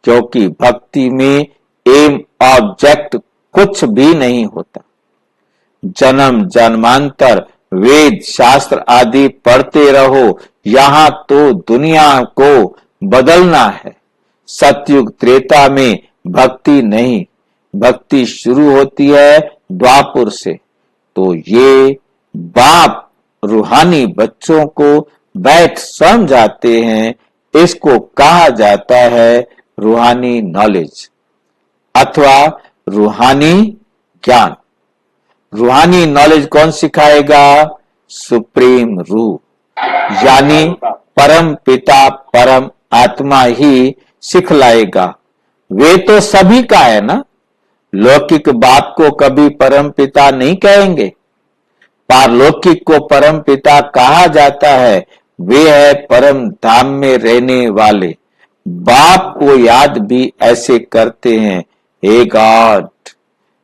क्योंकि भक्ति में एम ऑब्जेक्ट कुछ भी नहीं होता। जन्म जन्मांतर वेद शास्त्र आदि पढ़ते रहो, यहां तो दुनिया को बदलना है। सतयुग त्रेता में भक्ति नहीं, भक्ति शुरू होती है द्वापुर से। तो ये बाप रूहानी बच्चों को बैठ समझाते हैं। इसको कहा जाता है रूहानी नॉलेज अथवा रूहानी ज्ञान। रूहानी नॉलेज कौन सिखाएगा? सुप्रीम रूह, यानी परम पिता परम आत्मा ही सिखलाएगा। वे तो सभी का है ना, लौकिक बाप को कभी परम पिता नहीं कहेंगे। पारलौकिक को परम पिता कहा जाता है। वे है परम धाम में रहने वाले। बाप को याद भी ऐसे करते हैं, हे गॉड,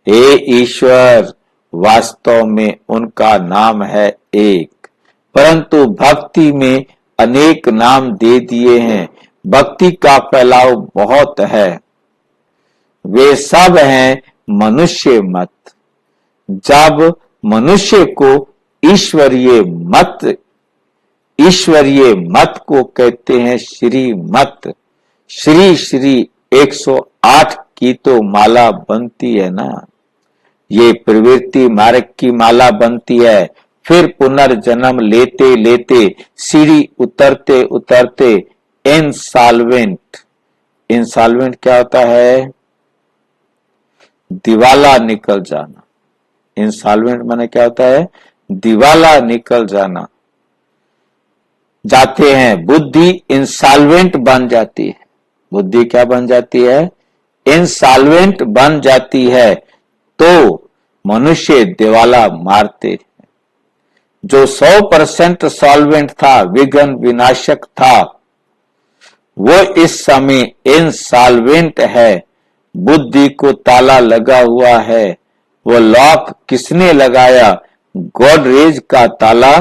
हे ईश्वर। वास्तव में उनका नाम है एक, परंतु भक्ति में अनेक नाम दे दिए हैं। भक्ति का फैलाव बहुत है। वे सब हैं मनुष्य मत। जब मनुष्य को ईश्वरीय मत को कहते हैं श्री मत। श्री श्री 108 की तो माला बनती है ना। ये प्रवृत्ति मार्ग की माला बनती है। फिर पुनर्जन्म लेते लेते सीढ़ी उतरते उतरते इंसॉल्वेंट क्या होता है? दिवाला निकल जाना। इंसॉल्वेंट माने क्या होता है? दिवाला निकल जाना जाते हैं। बुद्धि इंसॉल्वेंट बन जाती है। बुद्धि क्या बन जाती है? इंसॉल्वेंट बन जाती है। तो मनुष्य दिवाला मारते हैं। जो 100% सॉल्वेंट था, विघ्न विनाशक था, वो इस समय इंसॉल्वेंट है। बुद्धि को ताला लगा हुआ है। वो लॉक किसने लगाया? गोडरेज का ताला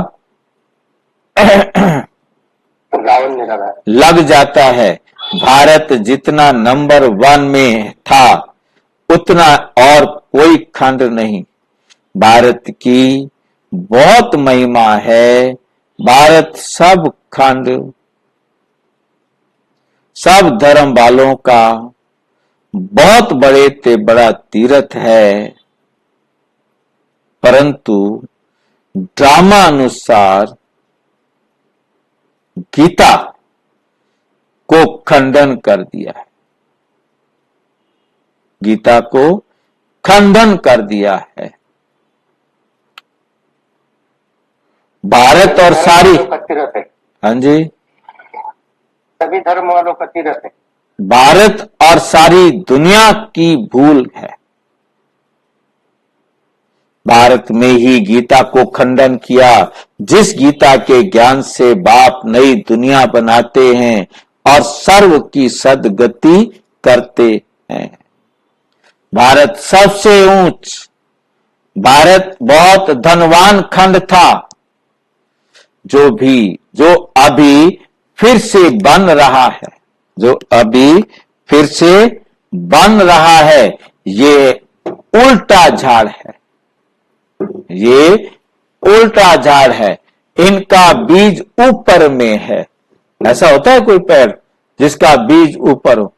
रावण ने लगाया। लग जाता है। भारत जितना नंबर 1 में था, उतना और कोई खंड नहीं। भारत की बहुत महिमा है। भारत सब खंड, सब धर्म वालों का बहुत बड़े से बड़ा तीर्थ है। परंतु ड्रामा अनुसार गीता को खंडन कर दिया है। गीता को खंडन कर दिया है। भारत और सारी, तीर्थ है। हाँ जी, सभी धर्म वालों का तीर्थ है। भारत और सारी दुनिया की भूल है। भारत में ही गीता को खंडन किया। जिस गीता के ज्ञान से बाप नई दुनिया बनाते हैं और सर्व की सदगति करते हैं। भारत सबसे ऊंच, भारत बहुत धनवान खंड था, जो अभी फिर से बन रहा है, जो अभी फिर से बन रहा है। ये उल्टा झाड़ है, ये उल्टा झाड़ है। इनका बीज ऊपर में है। ऐसा होता है कोई पेड़ जिसका बीज ऊपर हो?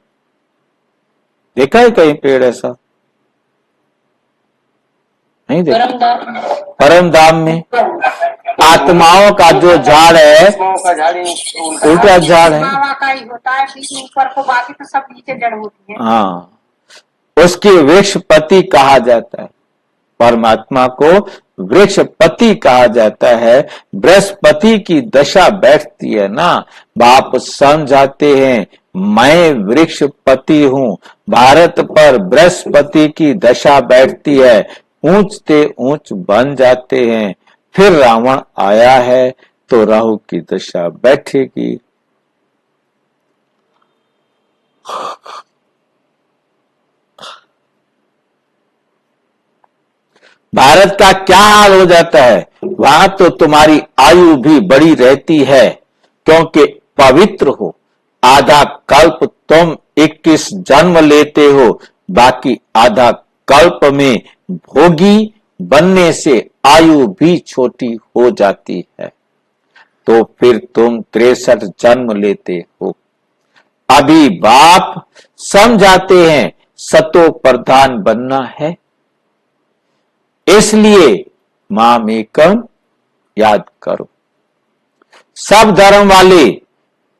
देखा है कहीं पेड़ ऐसा? नहीं देखा। परम धाम में आत्माओं का जो झाड़ है, का झाड़ी उल्टा झाड़ है। मावा का ही होता है, बीज ऊपर को, बाकी तो सब नीचे जड़ होती है। हाँ, उसके वृक्षपति कहा जाता है। परमात्मा को वृक्षपति कहा जाता है। बृहस्पति की दशा बैठती है ना। बाप समझाते हैं, मैं वृक्षपति हूँ। भारत पर बृहस्पति की दशा बैठती है। ऊंचते ऊंच बन जाते हैं। फिर रावण आया है तो राहु की दशा बैठेगी। भारत का क्या हाल हो जाता है? वहां तो तुम्हारी आयु भी बड़ी रहती है, क्योंकि पवित्र हो। आधा कल्प तुम 21 जन्म लेते हो, बाकी आधा कल्प में भोगी बनने से आयु भी छोटी हो जाती है। तो फिर तुम 63 जन्म लेते हो। अभी बाप समझाते हैं सतो प्रधान बनना है, इसलिए माम एकम याद करो। सब धर्म वाले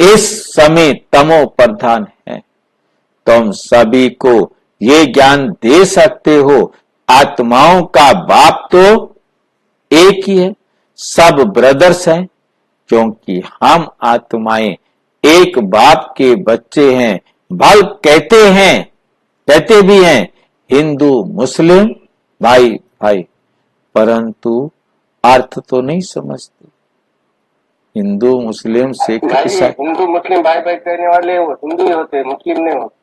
इस समय तमो प्रधान हैं। तुम सभी को ये ज्ञान दे सकते हो, आत्माओं का बाप तो एक ही है, सब ब्रदर्स हैं, क्योंकि हम आत्माएं एक बाप के बच्चे हैं। भल कहते भी हैं, हिंदू मुस्लिम भाई भाई, परंतु अर्थ तो नहीं समझते। हिंदू मुस्लिम सिख भाई ईसाई, हिंदू मुस्लिम भाई भाई कहने वाले वो हिंदू ही होते, मुस्लिम नहीं होते।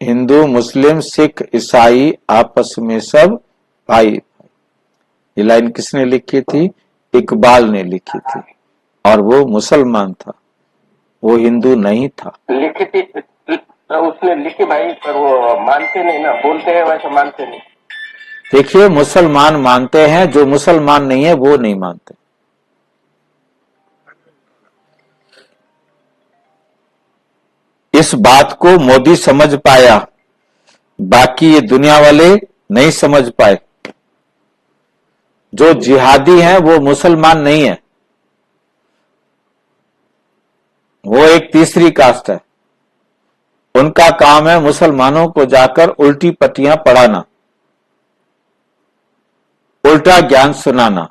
हिंदू मुस्लिम सिख ईसाई आपस में सब भाई। ये लाइन किसने लिखी थी? इकबाल ने लिखी थी, और वो मुसलमान था, वो हिंदू नहीं था। लिखी थी तो उसने लिखी भाई, पर वो मानते नहीं ना, बोलते हैं वैसे मानते नहीं। देखिए, मुसलमान मानते हैं, जो मुसलमान नहीं है वो नहीं मानते। इस बात को मोदी समझ पाया, बाकी ये दुनिया वाले नहीं समझ पाए। जो जिहादी हैं वो मुसलमान नहीं है, वो एक तीसरी कास्ट है। उनका काम है मुसलमानों को जाकर उल्टी पट्टियां पढ़ाना, उल्टा ज्ञान सुनाना।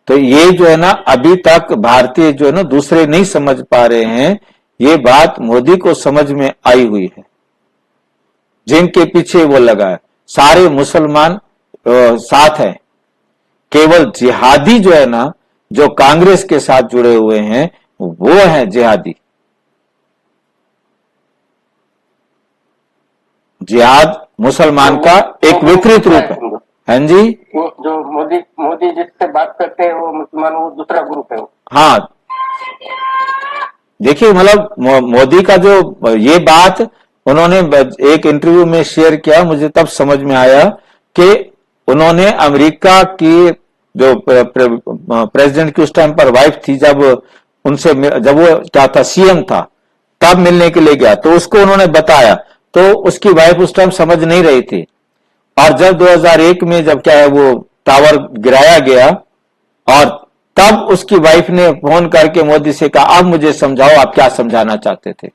तो ये जो है ना, अभी तक भारतीय जो है ना दूसरे नहीं समझ पा रहे हैं, ये बात मोदी को समझ में आई हुई है। जिनके पीछे वो लगा है, सारे मुसलमान साथ हैं, केवल जिहादी जो है ना, जो कांग्रेस के साथ जुड़े हुए हैं, वो हैं जिहादी। जिहाद मुसलमान का एक विकृत रूप है। हाँ जी, वो जो मोदी जिससे बात करते हैं वो मुसलमान, वो दूसरा ग्रुप है वो। हाँ, देखिए मतलब मोदी का जो ये बात उन्होंने एक इंटरव्यू में शेयर किया, मुझे तब समझ में आया कि उन्होंने अमेरिका की जो प्रेसिडेंट की उस टाइम पर वाइफ थी, जब वो क्या था, सीएम था, तब मिलने के लिए गया, तो उसको उन्होंने बताया, तो उसकी वाइफ उस टाइम समझ नहीं रही थी। और जब 2001 में जब क्या है वो टावर गिराया गया, और तब उसकी वाइफ ने फोन करके मोदी से कहा, अब मुझे समझाओ आप क्या समझाना चाहते थे।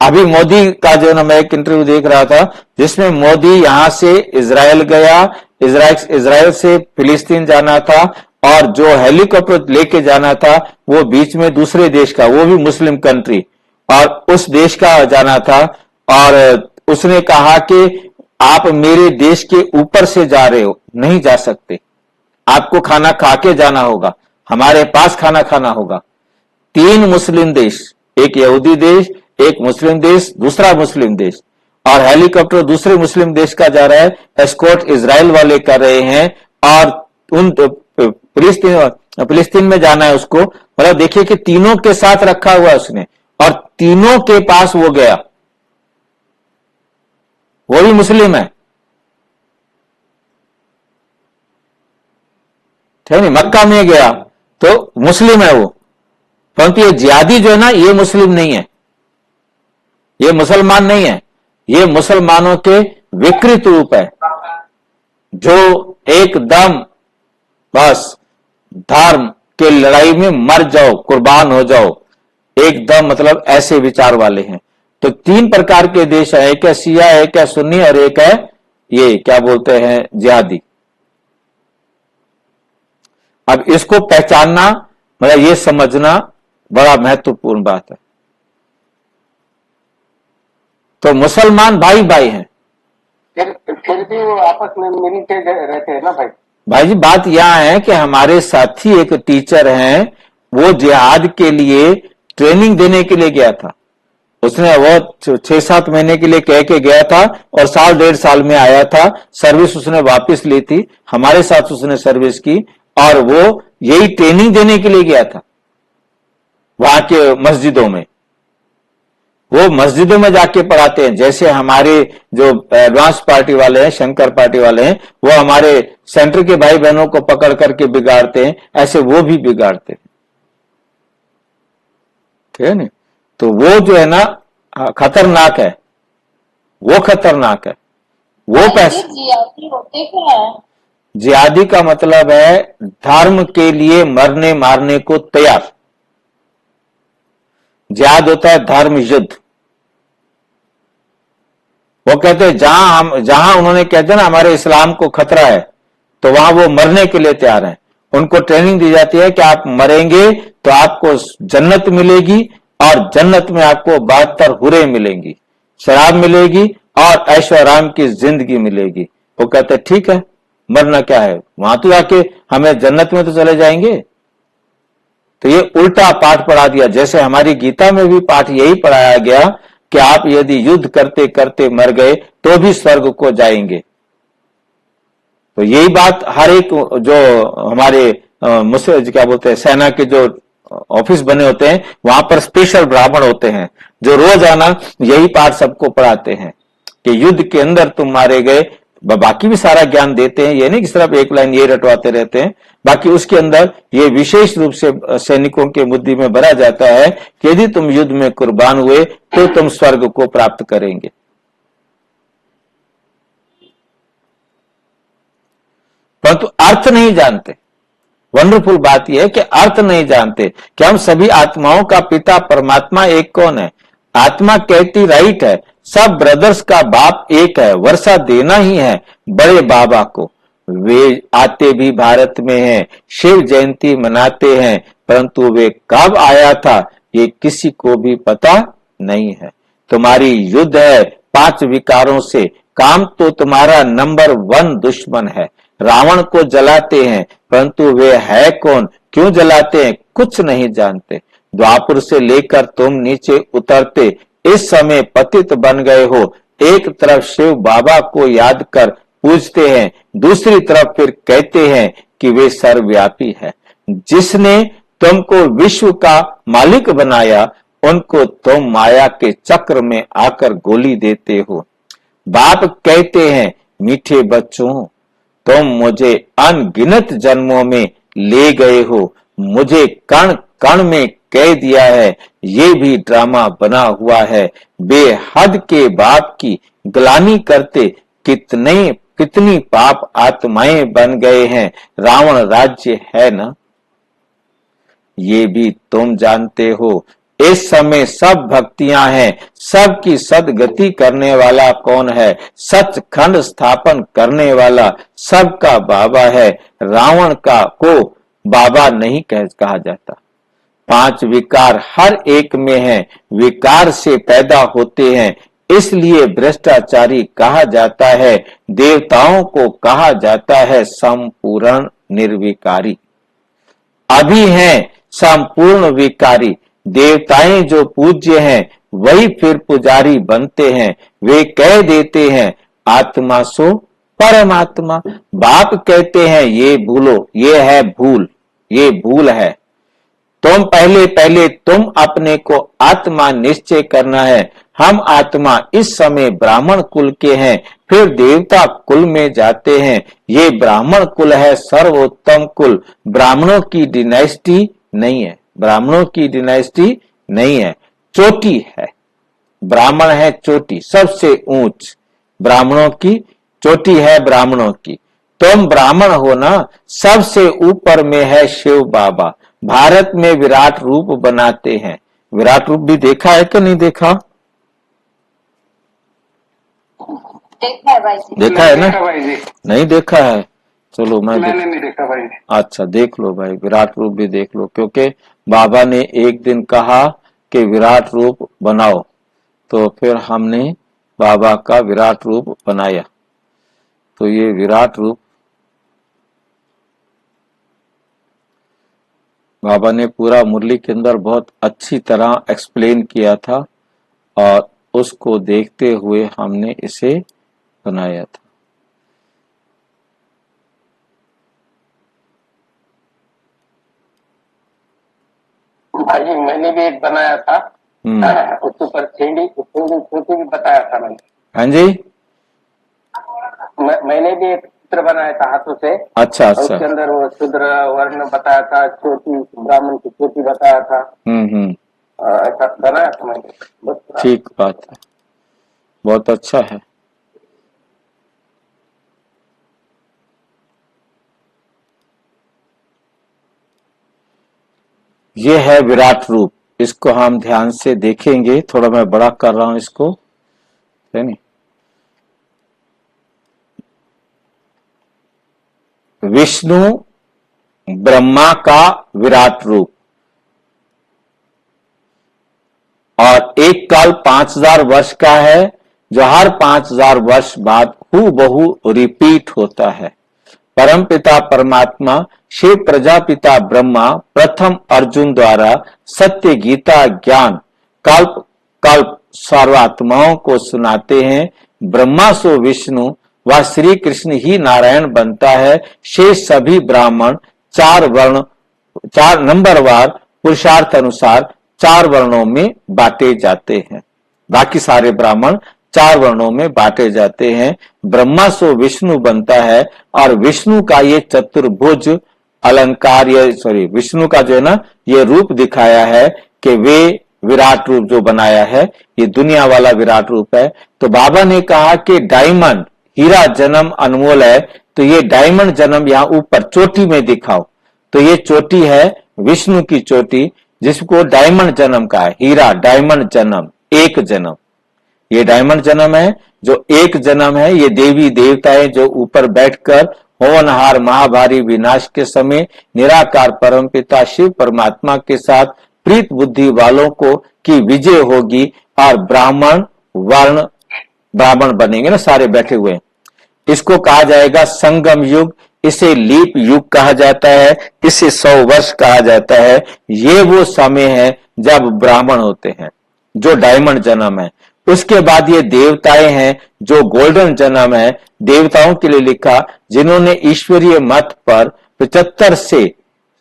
अभी मोदी का जो ना, मैं एक इंटरव्यू देख रहा था जिसमें मोदी यहां से इजराइल गया, इजराइल से फिलिस्तीन जाना था, और जो हेलीकॉप्टर लेके जाना था वो बीच में दूसरे देश का, वो भी मुस्लिम कंट्री, और उस देश का जाना था। और उसने कहा कि आप मेरे देश के ऊपर से जा रहे हो, नहीं जा सकते, आपको खाना खा के जाना होगा, हमारे पास खाना खाना होगा। 3 मुस्लिम देश, एक यहूदी देश, एक मुस्लिम देश, दूसरा मुस्लिम देश, और हेलीकॉप्टर दूसरे मुस्लिम देश का जा रहा है, एस्कॉर्ट इजराइल वाले कर रहे हैं, और उन फिलिस्तीन में जाना है उसको। मतलब देखिए कि तीनों के साथ रखा हुआ है उसने, और तीनों के पास वो गया, वो भी मुस्लिम है, ठीक है, मक्का में गया तो मुस्लिम है वो। परंतु ये जिहादी जो है ना, ये मुस्लिम नहीं है, ये मुसलमान नहीं है, ये मुसलमानों के विकृत रूप है, जो एकदम बस धर्म के लड़ाई में मर जाओ, कुर्बान हो जाओ, एकदम मतलब ऐसे विचार वाले हैं। तो 3 प्रकार के देश है, एक है शिया, एक है सुन्नी, और एक है ये क्या बोलते हैं, जिहादी। अब इसको पहचानना, मतलब ये समझना बड़ा महत्वपूर्ण बात है। तो मुसलमान भाई भाई हैं, फिर भी वो आपस में मिलके रहते हैं ना भाई। भाई जी बात यहां है कि हमारे साथी एक टीचर हैं, वो जिहाद के लिए ट्रेनिंग देने के लिए गया था, उसने वो 6-7 महीने के लिए कह के गया था, और 1.5 साल में आया था, सर्विस उसने वापस ली थी, हमारे साथ उसने सर्विस की, और वो यही ट्रेनिंग देने के लिए गया था वहां के मस्जिदों में। वो मस्जिदों में जाके पढ़ाते हैं, जैसे हमारे जो एडवांस पार्टी वाले हैं, शंकर पार्टी वाले हैं, वो हमारे सेंटर के भाई बहनों को पकड़ करके बिगाड़ते हैं, ऐसे वो भी बिगाड़ते हैं, ठीक है ना। तो वो जो है ना खतरनाक है, वो खतरनाक है, वो पैसे। जिहादी होते क्या है? जिहादी का मतलब है धर्म के लिए मरने मारने को तैयार। जिहाद होता है धर्म युद्ध। वो कहते हैं जहां उन्होंने कहते हैं ना हमारे इस्लाम को खतरा है, तो वहां वो मरने के लिए तैयार हैं। उनको ट्रेनिंग दी जाती है कि आप मरेंगे तो आपको जन्नत मिलेगी और जन्नत में आपको 72 हुरें मिलेंगी, शराब मिलेगी और ऐशोआराम की जिंदगी मिलेगी। वो कहते ठीक है, मरना क्या है, वहां तो जाके हमें जन्नत में तो चले जाएंगे। तो ये उल्टा पाठ पढ़ा दिया। जैसे हमारी गीता में भी पाठ यही पढ़ाया गया कि आप यदि युद्ध करते करते मर गए तो भी स्वर्ग को जाएंगे। तो यही बात हर एक जो हमारे मुस्लिम क्या बोलते हैं सेना के जो ऑफिस बने होते हैं वहां पर स्पेशल ब्राह्मण होते हैं जो रोजाना यही पाठ सबको पढ़ाते हैं कि युद्ध के अंदर तुम मारे गए। बाकी भी सारा ज्ञान देते हैं, ये नहीं कि सिर्फ एक लाइन ये रटवाते रहते हैं। बाकी उसके अंदर ये विशेष रूप से सैनिकों के बुद्धि में भरा जाता है कि यदि तुम युद्ध में कुर्बान हुए तो तुम स्वर्ग को प्राप्त करेंगे। परंतु अर्थ नहीं जानते। वंडरफुल बात यह है कि अर्थ नहीं जानते कि हम सभी आत्माओं का पिता परमात्मा एक कौन है। आत्मा कहती राइट है, सब ब्रदर्स का बाप एक है, वर्षा देना ही है बड़े बाबा को। वे आते भी भारत में हैं, शिव जयंती मनाते हैं, परंतु वे कब आया था ये किसी को भी पता नहीं है। तुम्हारी युद्ध है 5 विकारों से, काम तो तुम्हारा नंबर 1 दुश्मन है। रावण को जलाते हैं, परंतु वे है कौन, क्यों जलाते हैं, कुछ नहीं जानते। द्वापुर से लेकर तुम नीचे उतरते इस समय पतित बन गए हो। एक तरफ शिव बाबा को याद कर पूजते हैं, दूसरी तरफ फिर कहते हैं कि वे सर्वव्यापी है। जिसने तुमको विश्व का मालिक बनाया उनको तुम माया के चक्र में आकर गोली देते हो। बाप कहते हैं मीठे बच्चों तुम मुझे अनगिनत जन्मों में ले गए हो, मुझे कण कण में कह दिया है, ये भी ड्रामा बना हुआ है। बेहद के बाप की ग्लानि करते कितनी पाप आत्माएं बन गए हैं। रावण राज्य है ना, ये भी तुम जानते हो। इस समय सब भक्तियां हैं, सबकी सदगति करने वाला कौन है, सचखंड स्थापन करने वाला सबका बाबा है। रावण को बाबा नहीं कहा जाता। 5 विकार हर एक में है, विकार से पैदा होते हैं, इसलिए भ्रष्टाचारी कहा जाता है। देवताओं को कहा जाता है संपूर्ण निर्विकारी। अभी हैं संपूर्ण विकारी। देवताएं जो पूज्य हैं वही फिर पुजारी बनते हैं। वे कह देते हैं आत्मा सो परमात्मा। बाप कहते हैं ये भूलो, ये है भूल, ये भूल है। तुम पहले तुम अपने को आत्मा निश्चय करना है। हम आत्मा इस समय ब्राह्मण कुल के हैं, फिर देवता कुल में जाते हैं। ये ब्राह्मण कुल है सर्वोत्तम कुल। ब्राह्मणों की डिनाइस्टी नहीं है, ब्राह्मणों की डिनाइस्टी नहीं है, चोटी है। ब्राह्मण है चोटी, सबसे ऊंच ब्राह्मणों की चोटी है ब्राह्मणों की। तुम ब्राह्मण हो ना, सबसे ऊपर में है शिव बाबा। भारत में विराट रूप बनाते हैं। विराट रूप भी देखा है कि नहीं देखा? देखा है भाई जी। देखा है ना? भाई जी नहीं देखा है, चलो मैंने नहीं देखा भाई जी। अच्छा देख लो भाई, विराट रूप भी देख लो, क्योंकि बाबा ने एक दिन कहा कि विराट रूप बनाओ, तो फिर हमने बाबा का विराट रूप बनाया। तो ये विराट रूप बाबा ने पूरा मुरली के अंदर बहुत अच्छी तरह एक्सप्लेन किया था और उसको देखते हुए हमने इसे बनाया था। भाई जी मैंने भी एक बनाया था, उसके ऊपर थ्री भी बताया था मैंने। हाँ जी, मैंने भी एक चित्र बनाया था हाथों से। अच्छा अच्छा, उसके अंदर वो शूद्र वर्ण बताया था, चोटी ब्राह्मण की चोटी बताया था। ऐसा बनाया था मैंने। ठीक बात है, बहुत अच्छा है। ये है विराट रूप, इसको हम ध्यान से देखेंगे। थोड़ा मैं बड़ा कर रहा हूं इसको, है नहीं? विष्णु ब्रह्मा का विराट रूप, और एक काल 5000 वर्ष का है जो हर 5000 वर्ष बाद हूबहू रिपीट होता है। परमपिता परमात्मा शिव प्रजापिता ब्रह्मा प्रथम अर्जुन द्वारा सत्य गीता ज्ञान कल्प कल्प सर्वात्माओं को सुनाते हैं। ब्रह्मा सो विष्णु व श्री कृष्ण ही नारायण बनता है। शेष सभी ब्राह्मण चार नंबरवार पुरुषार्थ अनुसार 4 वर्णों में बांटे जाते हैं। बाकी सारे ब्राह्मण 4 वर्णों में बांटे जाते हैं। ब्रह्मा सो विष्णु बनता है और विष्णु का ये चतुर्भुज अलंकार, ये विष्णु का जो है ना ये रूप दिखाया है कि वे विराट रूप जो बनाया है ये दुनिया वाला विराट रूप है। तो बाबा ने कहा कि डायमंड हीरा जन्म अनमोल है, तो ये डायमंड जन्म यहाँ ऊपर चोटी में दिखाओ। तो ये चोटी है विष्णु की चोटी, जिसको डायमंड जन्म का है। हीरा डायमंड जन्म, एक जन्म, ये डायमंड जन्म है जो एक जन्म है। ये देवी देवताएं जो ऊपर बैठकर होनहार महाभारी विनाश के समय निराकार परमपिता शिव परमात्मा के साथ प्रीत बुद्धि वालों को की विजय होगी और ब्राह्मण वर्ण ब्राह्मण बनेंगे ना, सारे बैठे हुए। इसको कहा जाएगा संगम युग, इसे लीप युग कहा जाता है, इसे 100 वर्ष कहा जाता है। ये वो समय है जब ब्राह्मण होते हैं जो डायमंड जन्म है। उसके बाद ये देवताएं हैं जो गोल्डन जन्म है। देवताओं के लिए लिखा जिन्होंने ईश्वरीय मत पर 75 से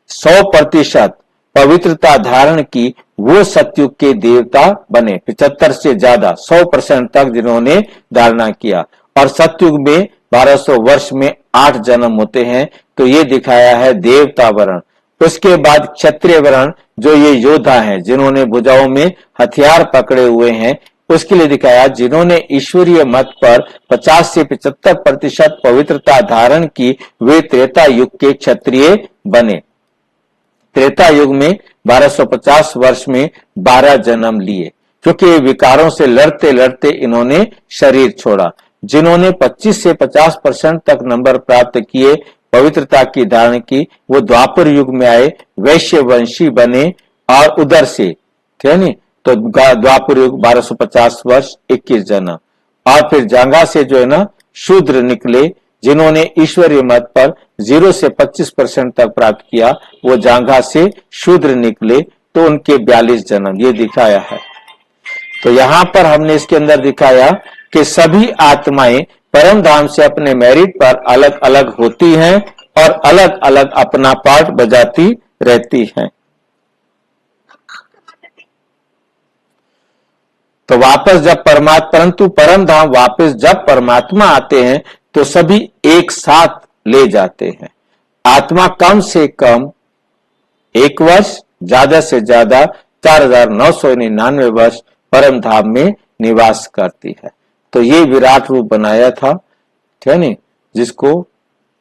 100% पवित्रता धारण की, वो सतयुग के देवता बने। 75 से ज्यादा 100% तक जिन्होंने धारणा किया। और सतयुग में 1200 वर्ष में 8 जन्म होते हैं, तो ये दिखाया है देवता वर्ण। उसके बाद क्षत्रिय वर्ण जो ये योद्धा हैं जिन्होंने भुजाओं में हथियार पकड़े हुए हैं, उसके लिए दिखाया जिन्होंने ईश्वरीय मत पर 50 से 75% पवित्रता धारण की, वे त्रेता युग के क्षत्रिय बने। त्रेता युग में 1250 वर्ष में 12 जन्म लिए, क्योंकि विकारों से लड़ते लड़ते इन्होंने शरीर छोड़ा। जिन्होंने 25 से 50% तक नंबर प्राप्त किए, पवित्रता की धारण की, वो द्वापर युग में आए, वैश्य वंशी बने और उधर से, ठीक है नी, तो द्वापर युग 1250 वर्ष 21 जन्म। और फिर जांघा से जो है ना शूद्र निकले, जिन्होंने ईश्वरीय मत पर 0 से 25% तक प्राप्त किया, वो जांघा से शूद्र निकले, तो उनके 42 जन्म ये दिखाया है। तो यहां पर हमने इसके अंदर दिखाया कि सभी आत्माएं परम धाम से अपने मेरिट पर अलग अलग होती हैं और अलग अलग अपना पार्ट बजाती रहती हैं। तो वापस जब परंतु परम धाम वापस जब परमात्मा आते हैं तो सभी एक साथ ले जाते हैं। आत्मा कम से कम 1 वर्ष, ज्यादा से ज्यादा 4999 वर्ष परम धाम में निवास करती है। तो ये विराट रूप बनाया था, ठीक है नी, जिसको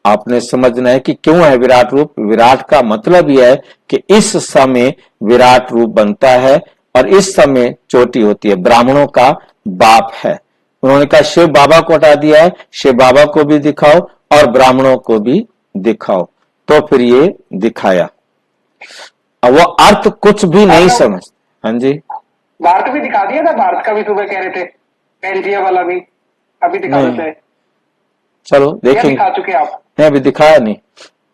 आपने समझना है कि क्यों है विराट रूप। विराट का मतलब यह है कि इस समय विराट रूप बनता है और इस समय चोटी होती है। ब्राह्मणों का बाप है। उन्होंने कहा शिव बाबा को हटा दिया है, शिव बाबा को भी दिखाओ और ब्राह्मणों को भी दिखाओ। तो फिर ये दिखाया। अब वो अर्थ कुछ भी नहीं समझ। हाँ जी, भारत भी दिखा दिया था, भारत का भी सुबह कह रहे थे, पेंजिया वाला भी अभी दिखा देते हैं। चलो देखेंगे, दिखा चुके आप? नहीं, अभी दिखाया नहीं।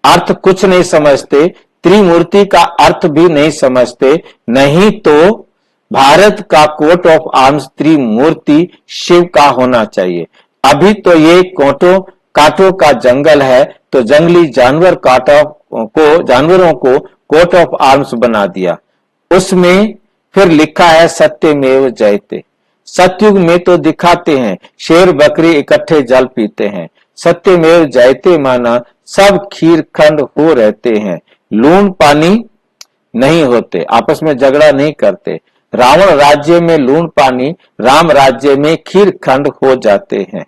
अर्थ कुछ नहीं समझते, त्रिमूर्ति का अर्थ भी नहीं समझते। नहीं तो भारत का कोट ऑफ आर्म्स त्रिमूर्ति शिव का होना चाहिए। अभी तो ये कांटों का जंगल है, तो जंगली जानवरों को कोट ऑफ आर्म्स बना दिया। उसमें फिर लिखा है सत्यमेव जयते। सतयुग में तो दिखाते हैं शेर बकरी इकट्ठे जल पीते हैं। सत्यमेव जयते माना सब खीर खंड हो रहते हैं, लूण पानी नहीं होते, आपस में झगड़ा नहीं करते। रावण राज्य में लूण पानी, राम राज्य में खीर खंड हो जाते हैं।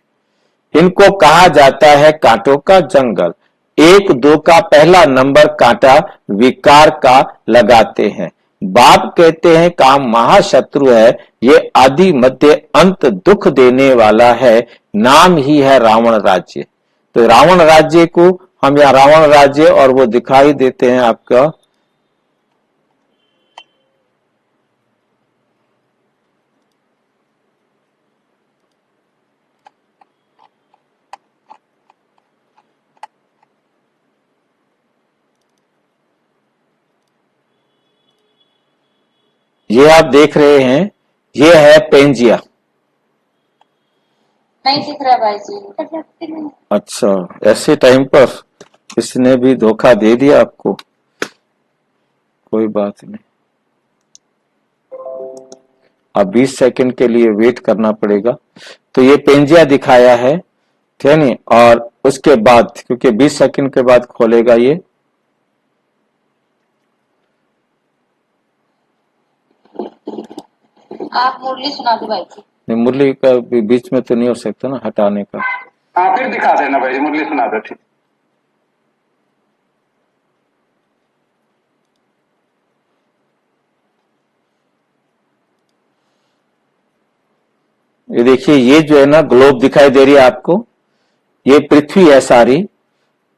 इनको कहा जाता है कांटों का जंगल। 1-2 का पहला नंबर कांटा विकार का लगाते हैं। बाप कहते हैं काम महाशत्रु है, ये आदि मध्य अंत दुख देने वाला है, नाम ही है रावण राज्य। तो रावण राज्य को हम यहाँ रावण राज्य और वो दिखाई देते हैं आपका ये आप देख रहे हैं, ये है पेंजिया। नहीं दिख रहा भाई जी। अच्छा, ऐसे टाइम पर इसने भी धोखा दे दिया आपको, कोई बात नहीं, अब 20 सेकंड के लिए वेट करना पड़ेगा। तो ये पेंजिया दिखाया है, ठीक है नहीं, और उसके बाद क्योंकि 20 सेकंड के बाद खोलेगा ये, आप मुरली सुना दो भाई जी। नहीं मुरली का बीच में तो नहीं हो सकता ना हटाने का। हाँ फिर दिखा देना भाई जी, मुरली सुना दो। ठीक, ये देखिए, ये जो है ना ग्लोब दिखाई दे रही है आपको, ये पृथ्वी है सारी,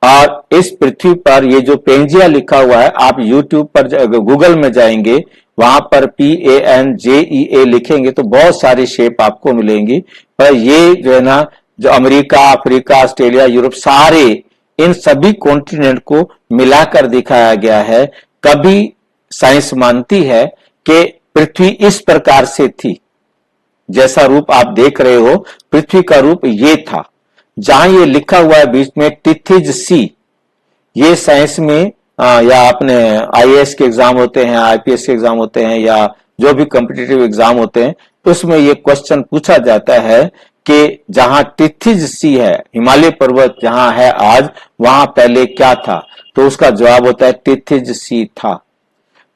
और इस पृथ्वी पर ये जो पेंजिया लिखा हुआ है, आप YouTube पर गूगल में जाएंगे, वहां पर PANJEA लिखेंगे तो बहुत सारी शेप आपको मिलेंगी। पर ये जो है ना, जो अमेरिका, अफ्रीका, ऑस्ट्रेलिया, यूरोप, सारे इन सभी कॉन्टिनेंट को मिलाकर दिखाया गया है। कभी साइंस मानती है कि पृथ्वी इस प्रकार से थी, जैसा रूप आप देख रहे हो, पृथ्वी का रूप ये था। जहां ये लिखा हुआ है बीच में टिथिज सी, ये साइंस में या अपने IAS के एग्जाम होते हैं, IPS के एग्जाम होते हैं, या जो भी कॉम्पिटिटिव एग्जाम होते हैं, उसमें ये क्वेश्चन पूछा जाता है कि जहां टिथिज सी है, हिमालय पर्वत जहां है आज, वहां पहले क्या था? तो उसका जवाब होता है टिथिज सी था।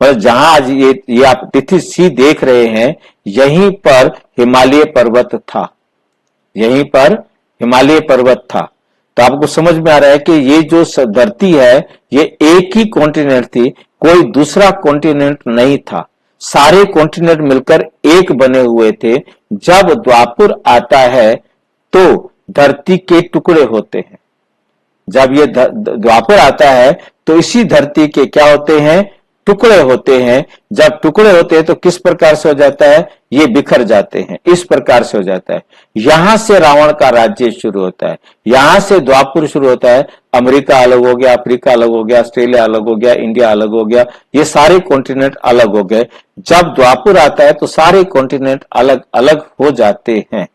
पर जहां आज ये आप टिथिज सी देख रहे हैं, यहीं पर हिमालय पर्वत था, यहीं पर हिमालय पर्वत था। तो आपको समझ में आ रहा है कि ये जो धरती है, ये एक ही कॉन्टिनेंट थी, कोई दूसरा कॉन्टिनेंट नहीं था, सारे कॉन्टिनेंट मिलकर एक बने हुए थे। जब द्वापर आता है तो धरती के टुकड़े होते हैं, जब ये द्वापर आता है तो इसी धरती के क्या होते हैं? टुकड़े होते हैं। जब टुकड़े होते हैं तो किस प्रकार से हो जाता है? ये बिखर जाते हैं, इस प्रकार से हो जाता है। यहां से रावण का राज्य शुरू होता है, यहां से द्वापर शुरू होता है। अमेरिका अलग हो गया, अफ्रीका अलग हो गया, ऑस्ट्रेलिया अलग हो गया, इंडिया अलग हो गया, ये सारे कॉन्टिनेंट अलग हो गए। जब द्वापर आता है तो सारे कॉन्टिनेंट अलग अलग हो जाते हैं।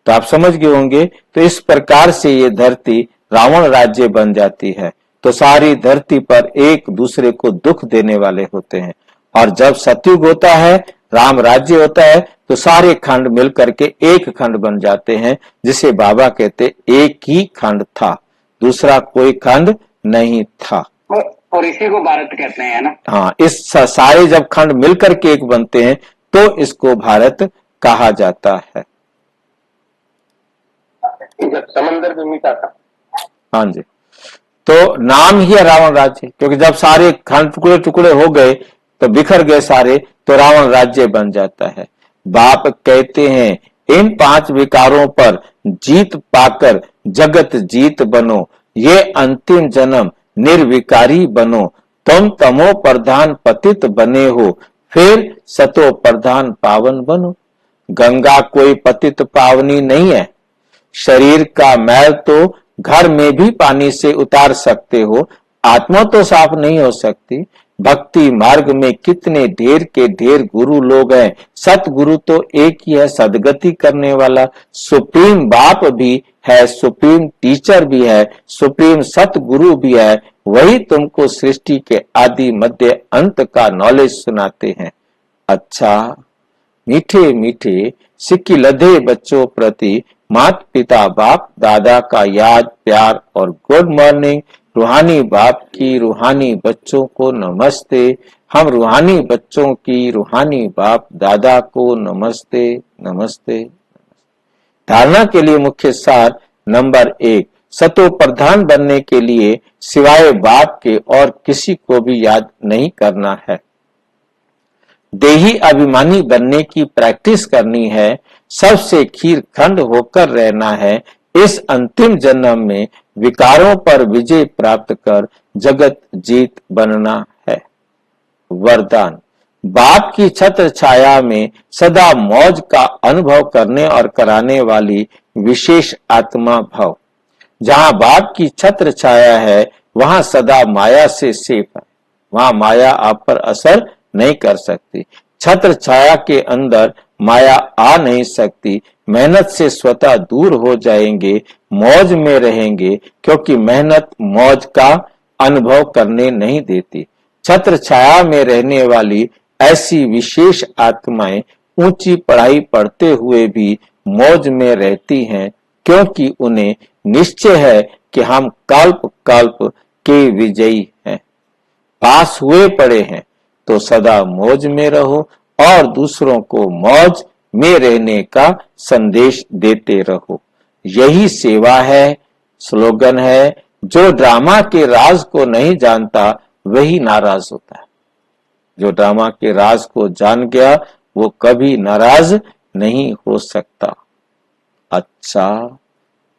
तो आप समझ गए होंगे। तो इस प्रकार से ये धरती रावण राज्य बन जाती है। तो सारी धरती पर एक दूसरे को दुख देने वाले होते हैं। और जब सतयुग होता है, राम राज्य होता है, तो सारे खंड मिलकर के एक खंड बन जाते हैं, जिसे बाबा कहते एक ही खंड था, दूसरा कोई खंड नहीं था। और इसी को भारत कहते हैं ना। हाँ, इस सारे जब खंड मिलकर के एक बनते हैं तो इसको भारत कहा जाता है। जब समंदर में मीठा था। हाँ जी, तो नाम ही है रावण राज्य, क्योंकि जब सारे खंड टुकड़े टुकड़े हो गए तो बिखर गए सारे, तो रावण राज्य बन जाता है। बाप कहते हैं इन 5 विकारों पर जीत पाकर जगत जीत बनो, ये अंतिम जन्म निर्विकारी बनो। तुम तमो प्रधान पतित बने हो, फिर सतो प्रधान पावन बनो। गंगा कोई पतित पावनी नहीं है, शरीर का मैल तो घर में भी पानी से उतार सकते हो, आत्मा तो साफ नहीं हो सकती। भक्ति मार्ग में कितने ढेर के ढेर गुरु लोग हैं, सतगुरु तो एक ही है, सदगति करने वाला। सुप्रीम बाप भी है, सुप्रीम टीचर भी है, सुप्रीम सतगुरु भी है, वही तुमको सृष्टि के आदि मध्य अंत का नॉलेज सुनाते हैं। अच्छा, मीठे मीठे सिक्की लधे बच्चों प्रति माता पिता बाप दादा का याद प्यार और गुड मॉर्निंग। रूहानी बाप की रूहानी बच्चों को नमस्ते। हम रूहानी बच्चों की रूहानी बाप दादा को नमस्ते नमस्ते। धारणा के लिए मुख्य सार नंबर 1, सतो प्रधान बनने के लिए सिवाय बाप के और किसी को भी याद नहीं करना है। देही अभिमानी बनने की प्रैक्टिस करनी है, सबसे खीर खंड होकर रहना है, इस अंतिम जन्म में विकारों पर विजय प्राप्त कर जगत जीत बनना है। वरदान, बाप की छत्र छाया में सदा मौज का अनुभव करने और कराने वाली विशेष आत्मा भव। जहां बाप की छत्र छाया है वहां सदा माया से सेफ है, वहां माया आप पर असर नहीं कर सकती। छत्र छाया के अंदर माया आ नहीं सकती। मेहनत से स्वतः दूर हो जाएंगे, मौज में रहेंगे, क्योंकि मेहनत मौज का अनुभव करने नहीं देती। छत्र छाया में रहने वाली ऐसी विशेष आत्माएं ऊंची पढ़ाई पढ़ते हुए भी मौज में रहती हैं, क्योंकि उन्हें निश्चय है कि हम कल्प कल्प के विजयी हैं। पास हुए पड़े हैं तो सदा मौज में रहो और दूसरों को मौज में रहने का संदेश देते रहो। यही सेवा है, स्लोगन है। जो ड्रामा के राज को नहीं जानता वही नाराज होता है। जो ड्रामा के राज को जान गया वो कभी नाराज नहीं हो सकता। अच्छा,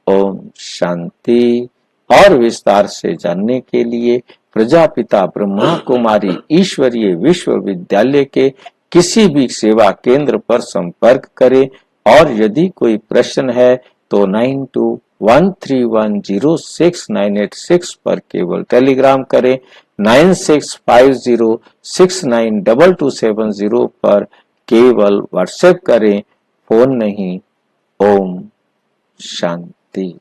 ओम शांति। और विस्तार से जानने के लिए प्रजापिता ब्रह्मा कुमारी ईश्वरीय विश्वविद्यालय के किसी भी सेवा केंद्र पर संपर्क करें और यदि कोई प्रश्न है तो 9213106986 पर केवल टेलीग्राम करें। 9650692270 पर केवल व्हाट्सएप करें, फोन नहीं। ओम शांति।